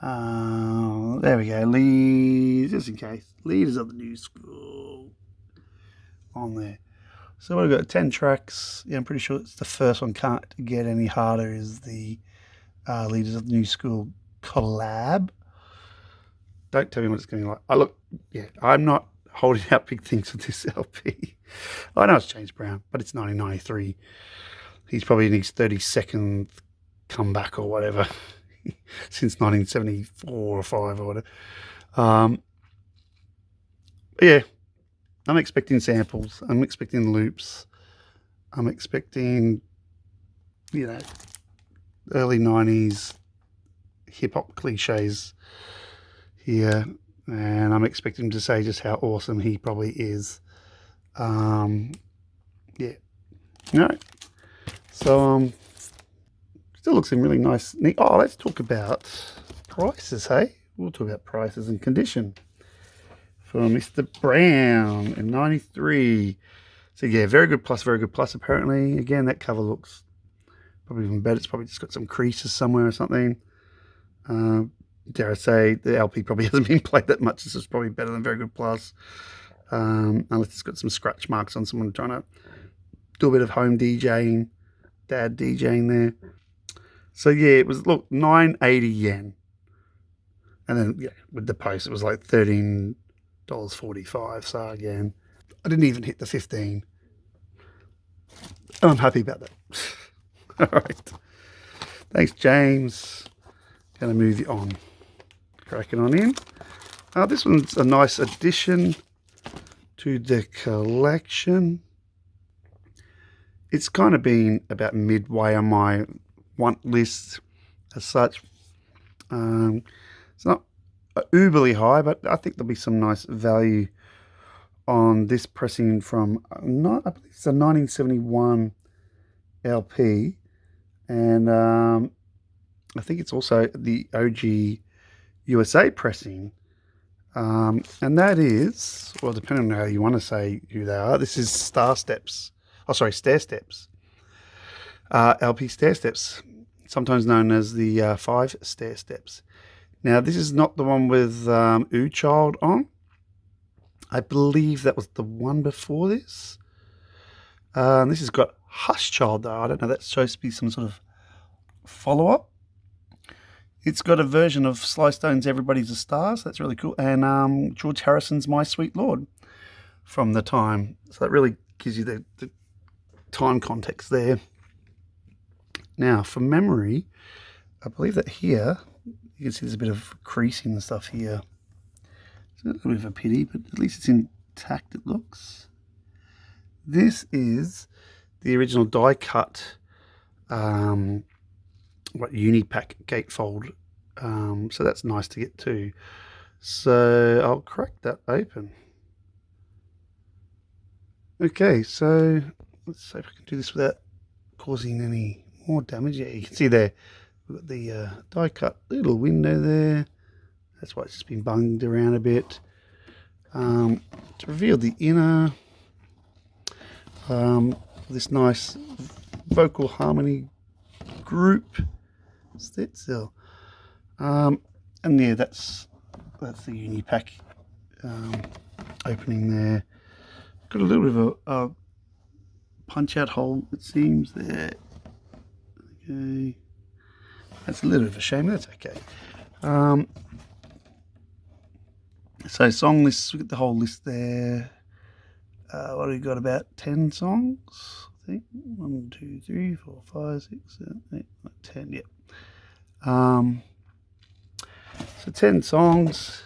There we go. Leaders, just in case. Leaders of the New School on there. So we've got 10 tracks. Yeah, I'm pretty sure it's the first one. Can't get any harder is the Leaders of the New School collab. Don't tell me what it's going to be like. Look, yeah, I'm not holding out big things with this LP. I know it's James Brown, but it's 1993. He's probably in his 32nd comeback or whatever since 1974 or 5 or whatever. Yeah, I'm expecting samples. I'm expecting loops. I'm expecting, you know, early 90s hip-hop cliches here. And I'm expecting him to say just how awesome he probably is. Yeah. You know, so still looks in really nice. Neat. Oh, let's talk about prices, hey? We'll talk about prices and condition for Mr. Brown in 93. So yeah, very good plus apparently. Again, that cover looks probably even better. It's probably just got some creases somewhere or something. Dare I say, the LP probably hasn't been played that much. This is probably better than Very Good Plus. Unless it's got some scratch marks on someone trying to do a bit of home DJing, dad DJing there. So yeah, it was, look, 980 yen. And then, yeah, with the post, it was like $13.45. So again, I didn't even hit the 15. I'm happy about that. All right. Thanks, James. Going to move you on. Cracking on in. This one's a nice addition to the collection. It's kind of been about midway on my want list as such. It's not uberly high, but I think there'll be some nice value on this pressing from, I believe it's a 1971 LP, and I think it's also the OG USA pressing, and that is, well, depending on how you want to say who they are, this is Stair Steps, LP Stair Steps, sometimes known as the 5 Stair Steps. Now, this is not the one with Ooh Child on. I believe that was the one before this. This has got Hush Child, though. I don't know, that's supposed to be some sort of follow-up. It's got a version of Sly Stone's Everybody's a Star, so that's really cool. And George Harrison's My Sweet Lord from the time. So that really gives you the time context there. Now, from memory, I believe that here, you can see there's a bit of creasing and stuff here. It's a little bit of a pity, but at least it's intact, it looks. This is the original die cut Unipack gatefold. So that's nice to get too. So I'll crack that open. Okay, so let's see if I can do this without causing any more damage. Yeah, you can see there, we've got the die cut little window there. That's why it's just been bunged around a bit. To reveal the inner, this nice vocal harmony group. Sit still. And yeah, that's the Unipack opening there. Got a little bit of a punch out hole, it seems, there. Okay, that's a little bit of a shame. That's okay. So song lists, we got the whole list there. What have we got? About 10 songs, I think. 1, 2, 3, 4, 5, 6, 7, 8, 9, 10. Yep. So 10 songs.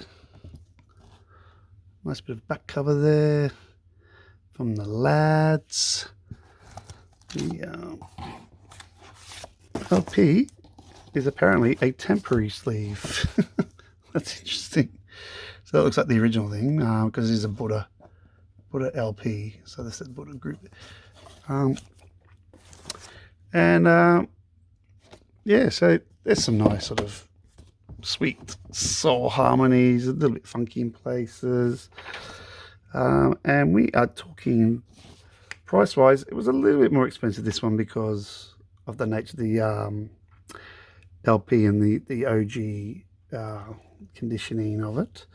Nice bit of back cover there from the lads. The LP is apparently a temporary sleeve. That's interesting. So that looks like the original thing, because it is a Buddha LP. So this is Buddha group. Yeah, so there's some nice sort of sweet soul harmonies, a little bit funky in places. And we are talking price-wise, it was a little bit more expensive, this one, because of the nature of the LP and the OG conditioning of it.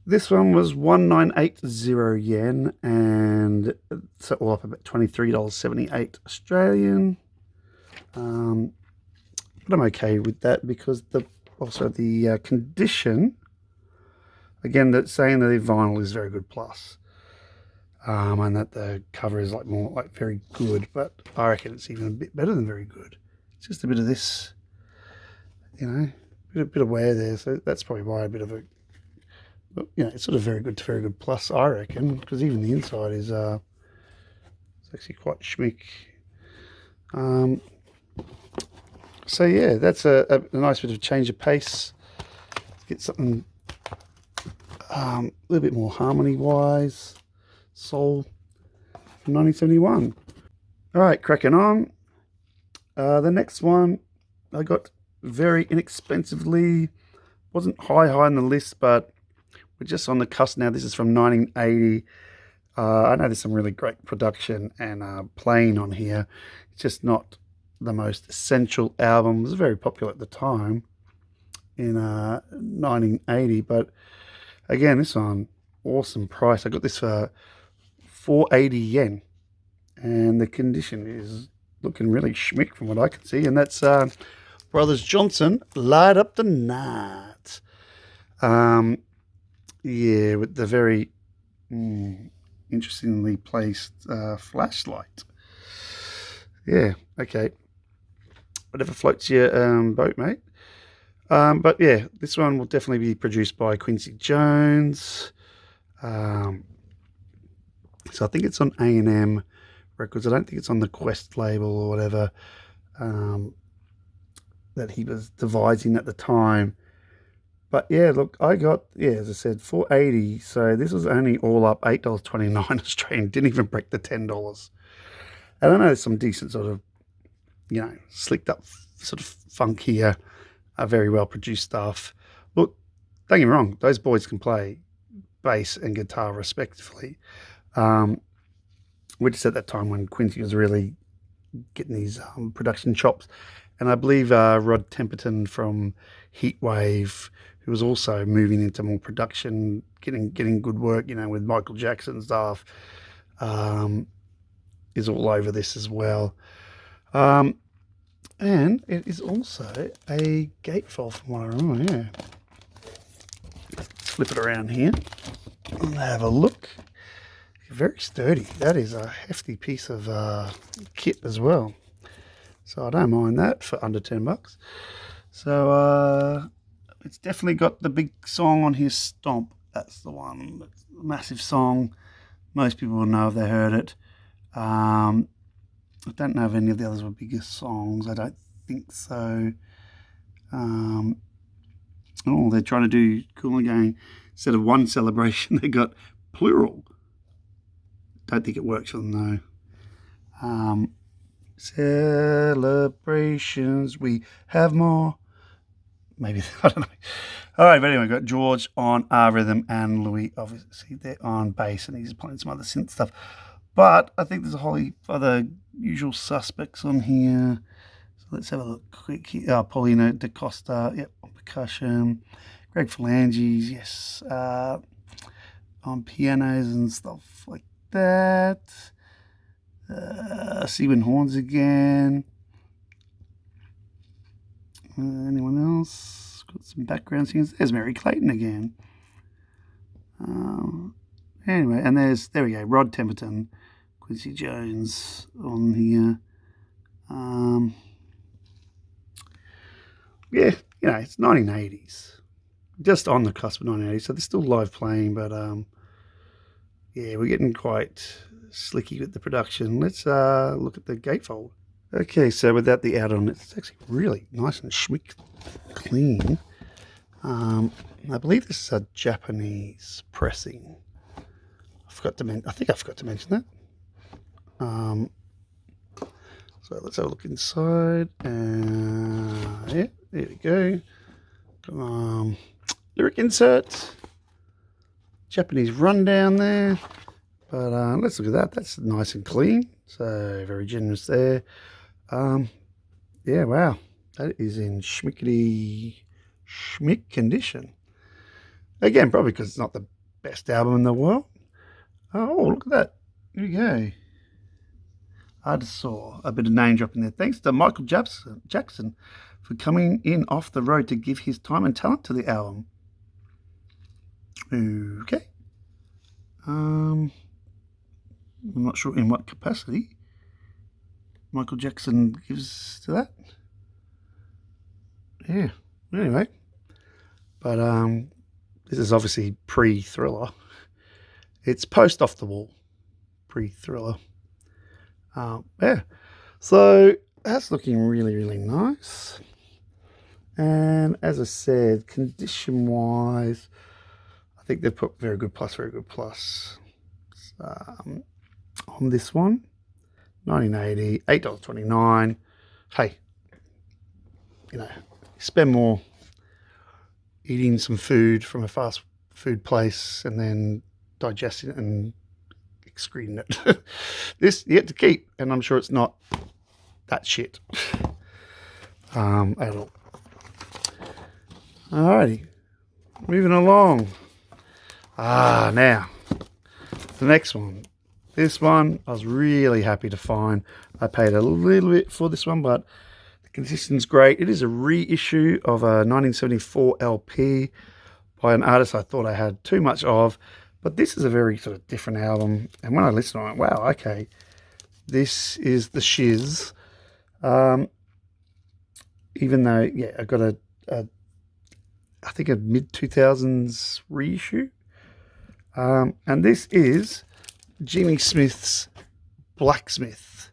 This one was 1980 yen, and it's all up about $23.78 Australian. But I'm okay with that because the condition, again, that's saying that the vinyl is very good plus, and that the cover is like more like very good, but I reckon it's even a bit better than very good. It's just a bit of this, you know, bit of wear there, so that's probably why a bit of a, you know, it's sort of very good to very good plus, I reckon, because even the inside is it's actually quite schmick. So yeah, that's a nice bit of change of pace. Let's get something a little bit more harmony wise. Soul from 1971. All right, cracking on. The next one I got very inexpensively. Wasn't high on the list, but we're just on the cusp now. This is from 1980. I know there's some really great production and playing on here. It's just not the most essential album. It was very popular at the time in 1980, but again, this one, awesome price. I got this for 480 yen, and the condition is looking really schmick from what I can see, and that's Brothers Johnson, Light Up the Night. Yeah, with the very interestingly placed flashlight. Yeah, okay. Whatever floats your boat, mate. But yeah, this one will definitely be produced by Quincy Jones. So I think it's on A&M Records. I don't think it's on the Quest label or whatever that he was devising at the time. But yeah, look, I got, as I said, $4.80. So this was only all up $8.29 Australian. Didn't even break the $10. And I know there's some decent sort of, slicked up sort of funkier, very well produced stuff. Look, don't get me wrong, those boys can play bass and guitar respectively. We're just at that time when Quincy was really getting these production chops. And I believe Rod Temperton from Heatwave, who was also moving into more production, getting good work, with Michael Jackson stuff, is all over this as well. And it is also a gatefold from what I remember, yeah. Let's flip it around here and have a look. Very sturdy. That is a hefty piece of kit as well. So I don't mind that for under $10. So it's definitely got the big song on here, Stomp. That's the one. That's a massive song. Most people will know if they heard it. I don't know if any of the others were bigger songs. I don't think so. They're trying to do cool again. Instead of one celebration, they got plural. Don't think it works for them though. Celebrations, we have more. Maybe, I don't know. All right, but anyway, we've got George on rhythm and Louis, obviously, they're on bass, and he's playing some other synth stuff. But I think there's a whole heap of other usual suspects on here. So let's have a look quick here. Paulino DaCosta, yep, on percussion. Greg Phalanges, yes, on pianos and stuff like that. Seaman Horns again. Anyone else? Got some background singers. There's Mary Clayton again. Anyway, and there we go. Rod Temperton, Quincy Jones on here. Yeah, it's 1980s. Just on the cusp of 1980s, so they're still live playing, but yeah, we're getting quite slicky with the production. Let's look at the gatefold. Okay, so without the out on, it's actually really nice and schmick clean. I believe this is a Japanese pressing. I think I forgot to mention that. So let's have a look inside. Yeah, there we go. Lyric insert. Japanese rundown there. But let's look at that. That's nice and clean. So very generous there. Yeah, wow. That is in schmick condition. Again, probably because it's not the best album in the world. Oh, look at that. Here we go. I just saw a bit of name dropping there. Thanks to Michael Jackson for coming in off the road to give his time and talent to the album. Okay. I'm not sure in what capacity Michael Jackson gives to that. Yeah. Anyway. But this is obviously pre-Thriller. It's post Off the Wall. Pre-Thriller. Yeah. So that's looking really, really nice. And as I said, condition-wise, I think they've put very good plus on this one. 1980, $8.29. Hey, spend more eating some food from a fast food place and then digesting it and excreting it. This yet to keep, and I'm sure it's not that shit at all. Alrighty, moving along. Now the next one. This one I was really happy to find. I paid a little bit for this one, but the condition's great. It is a reissue of a 1974 LP by an artist I thought I had too much of, but this is a very sort of different album. And when I listened, I went, wow, okay, this is the shiz. Even though, yeah, I got I think a mid-2000s reissue. And this is Jimmy Smith's Blacksmith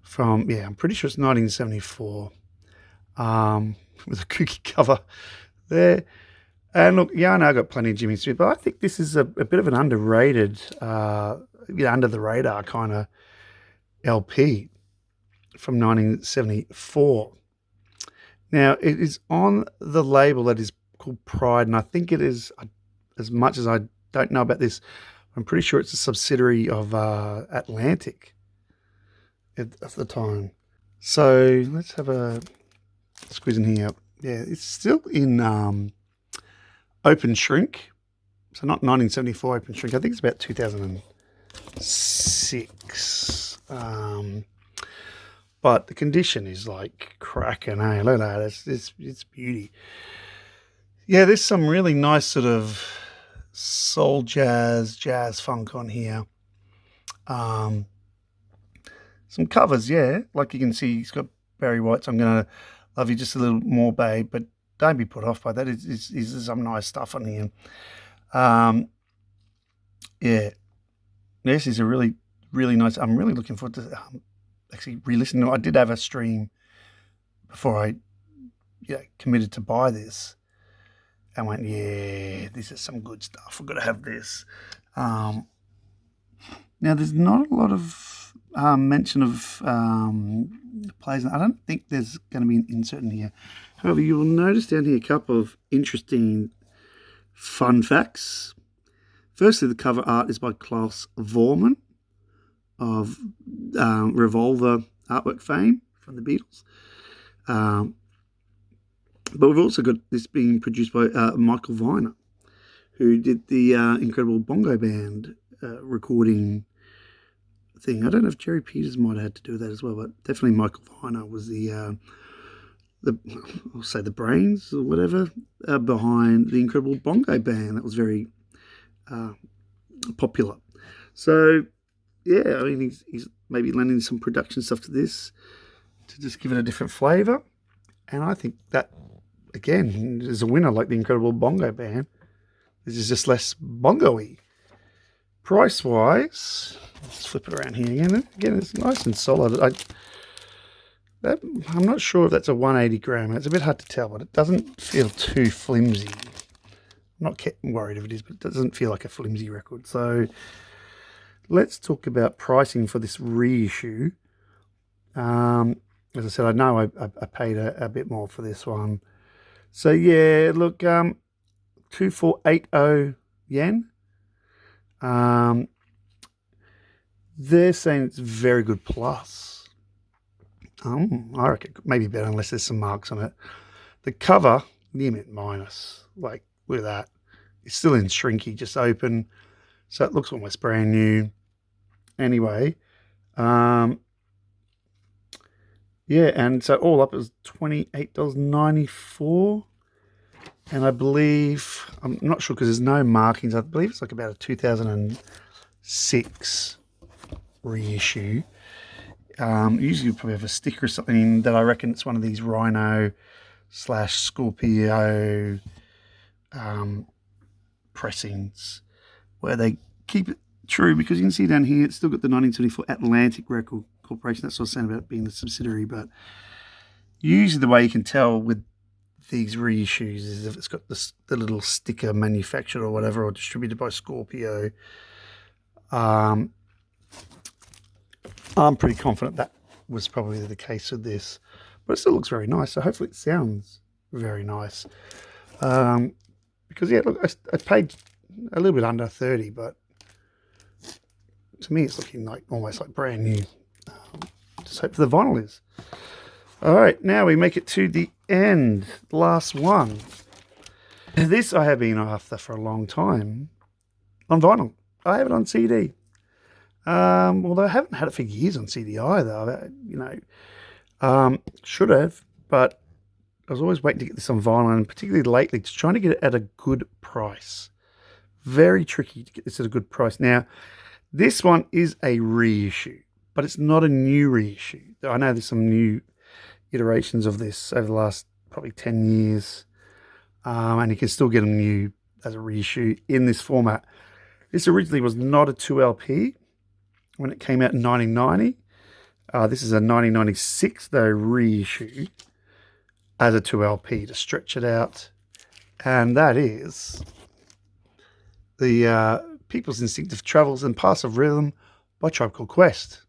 from, yeah, I'm pretty sure it's 1974, with a kooky cover there. And look, yeah, I know I got plenty of Jimmy Smith, but I think this is a bit of an underrated, under the radar kind of LP from 1974. Now, it is on the label that is called Pride, and I think it is, as much as I don't know about this, I'm pretty sure it's a subsidiary of Atlantic at the time. So let's have a squeeze in here. Yeah, it's still in open shrink. So not 1974 open shrink. I think it's about 2006. But the condition is like cracking. Hey, look at that. It's beauty. Yeah, there's some really nice sort of soul jazz funk on here. Some covers, yeah. Like you can see, he's got Barry White's I'm Gonna Love You Just a Little More, Babe, but don't be put off by that. It's some nice stuff on here. Yeah. This is a really, really nice. I'm really looking forward to actually re-listening to it. I did have a stream before I committed to buy this. I went, yeah, this is some good stuff. I've got to have this. Now, there's not a lot of mention of plays. I don't think there's going to be an insert in here. However, you'll notice down here a couple of interesting fun facts. Firstly, the cover art is by Klaus Vormann of Revolver artwork fame from the Beatles. But we've also got this being produced by Michael Viner, who did the incredible Bongo Band recording thing. I don't know if Jerry Peters might have had to do with that as well, but definitely Michael Viner was the I'll say the brains or whatever behind the incredible Bongo Band that was very popular. So yeah, I mean he's maybe lending some production stuff to this to just give it a different flavour, and I think that again is a winner like the incredible Bongo Band. This is just less bongo-y. Price wise, let's flip it around here again. Again, it's nice and solid. I'm not sure if that's a 180 gram. It's a bit hard to tell, but it doesn't feel too flimsy. I'm not worried if it is, but it doesn't feel like a flimsy record. So let's talk about pricing for this reissue. As I said, I know I paid a bit more for this one. So yeah, look, 2480 yen. They're saying it's very good plus. I reckon maybe better unless there's some marks on it. The cover, near mint minus. Like, look at that. It's still in shrinky, just open. So it looks almost brand new. Anyway, yeah, and so all up it was $28.94. And I believe, I'm not sure because there's no markings. I believe it's like about a 2006 reissue. Usually you probably have a sticker or something that I reckon it's one of these Rhino / Scorpio pressings where they keep it true, because you can see down here it's still got the 1974 Atlantic Record Corporation. That's what I was saying about it being the subsidiary. But usually the way you can tell with these reissues is if it's got the little sticker manufactured or whatever, or distributed by Scorpio. I'm pretty confident that was probably the case with this, but it still looks very nice. So hopefully it sounds very nice. Because yeah, look, I paid a little bit under 30, but to me it's looking like almost like brand new. just hope the vinyl is. All right, now we make it to the end. Last one. This I have been after for a long time on vinyl. I have it on CD. Although I haven't had it for years on CD either. Should have, but I was always waiting to get this on vinyl, and particularly lately, just trying to get it at a good price. Very tricky to get this at a good price. Now, this one is a reissue, but it's not a new reissue. I know there's some new iterations of this over the last probably 10 years, and you can still get them new as a reissue in this format. This originally was not a 2LP when it came out in 1990. This is a 1996, though, reissue as a 2LP to stretch it out. And that is the People's Instinctive Travels and Passive Rhythm by Tribe Called Quest.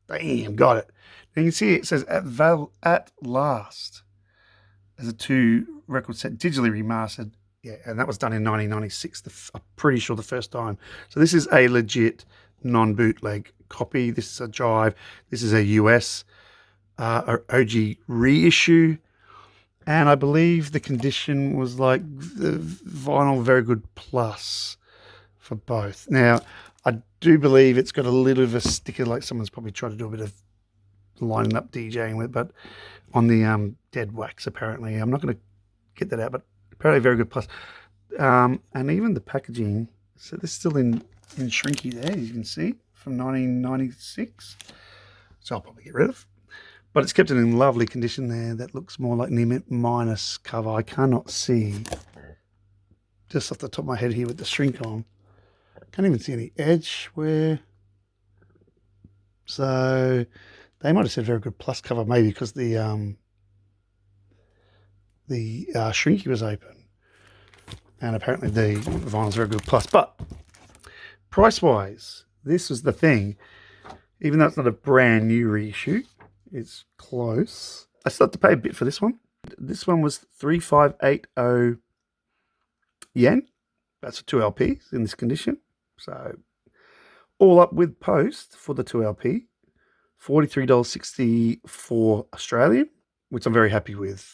Damn, got it. Now you can see it says at last as a 2 record set, digitally remastered. Yeah, and that was done in 1996. I'm pretty sure the first time. So this is a legit non-bootleg copy. This is a Jive. This is a US OG reissue. And I believe the condition was like the vinyl very good plus for both. Now, I do believe it's got a little bit of a sticker, like someone's probably tried to do a bit of lining up DJing with, but on the dead wax, apparently. I'm not going to get that out, but apparently very good plus. And even the packaging, so this is still in shrinky there, you can see, from 1996. So I'll probably get rid of. But it's kept it in lovely condition there. That looks more like an minus cover. I cannot see, just off the top of my head here with the shrink on. Can't even see any edge wear. So they might have said very good plus cover, maybe because the shrinky was open. And apparently the vinyl's very good plus. But price-wise, this was the thing. Even though it's not a brand new reissue, it's close. I still have to pay a bit for this one. This one was 3,580 yen. That's for 2 LPs in this condition. So all up with post for the 2 LP, $43.64 Australian, which I'm very happy with.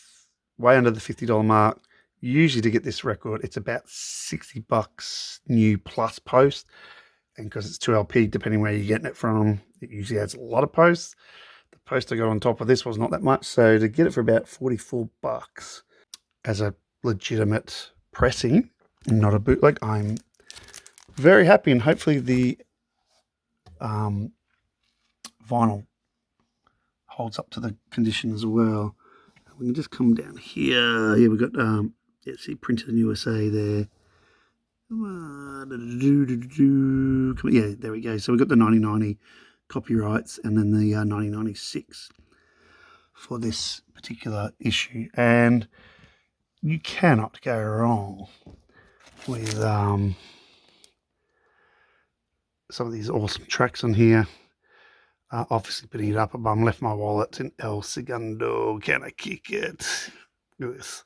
Way under the $50 mark. Usually to get this record, it's about $60 new plus post. And because it's 2 LP, depending where you're getting it from, it usually adds a lot of posts. The post I got on top of this was not that much. So to get it for about $44 as a legitimate pressing, not a bootleg, I'm very happy. And hopefully the vinyl holds up to the condition as well. We can just come down here. Here we've got, see, printed in USA there. Yeah, there we go. So we've got the 1990 copyrights and then the 1996 for this particular issue. And you cannot go wrong with some of these awesome tracks on here. Obviously putting it up a bum, left my wallet in El Segundo, can I kick it? Look at this.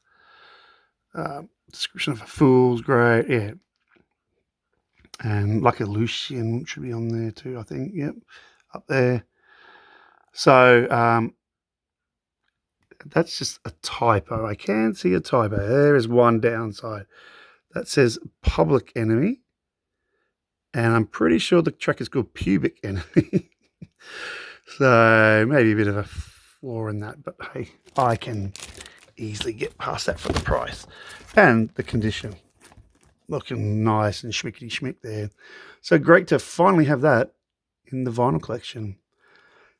Description of a fool's great, yeah. And Lucky Lucian should be on there too, I think. Yep, up there. So that's just a typo. I can see a typo. There is one downside. That says Public Enemy. And I'm pretty sure the track is called Pubic Enemy. So maybe a bit of a flaw in that. But hey, I can easily get past that for the price. And the condition. Looking nice and schmickety schmick there. So great to finally have that in the vinyl collection.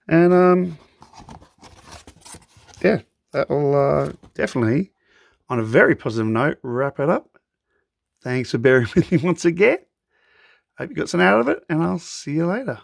And yeah, that will definitely, on a very positive note, wrap it up. Thanks for bearing with me once again. Hope you got some out of it, and I'll see you later.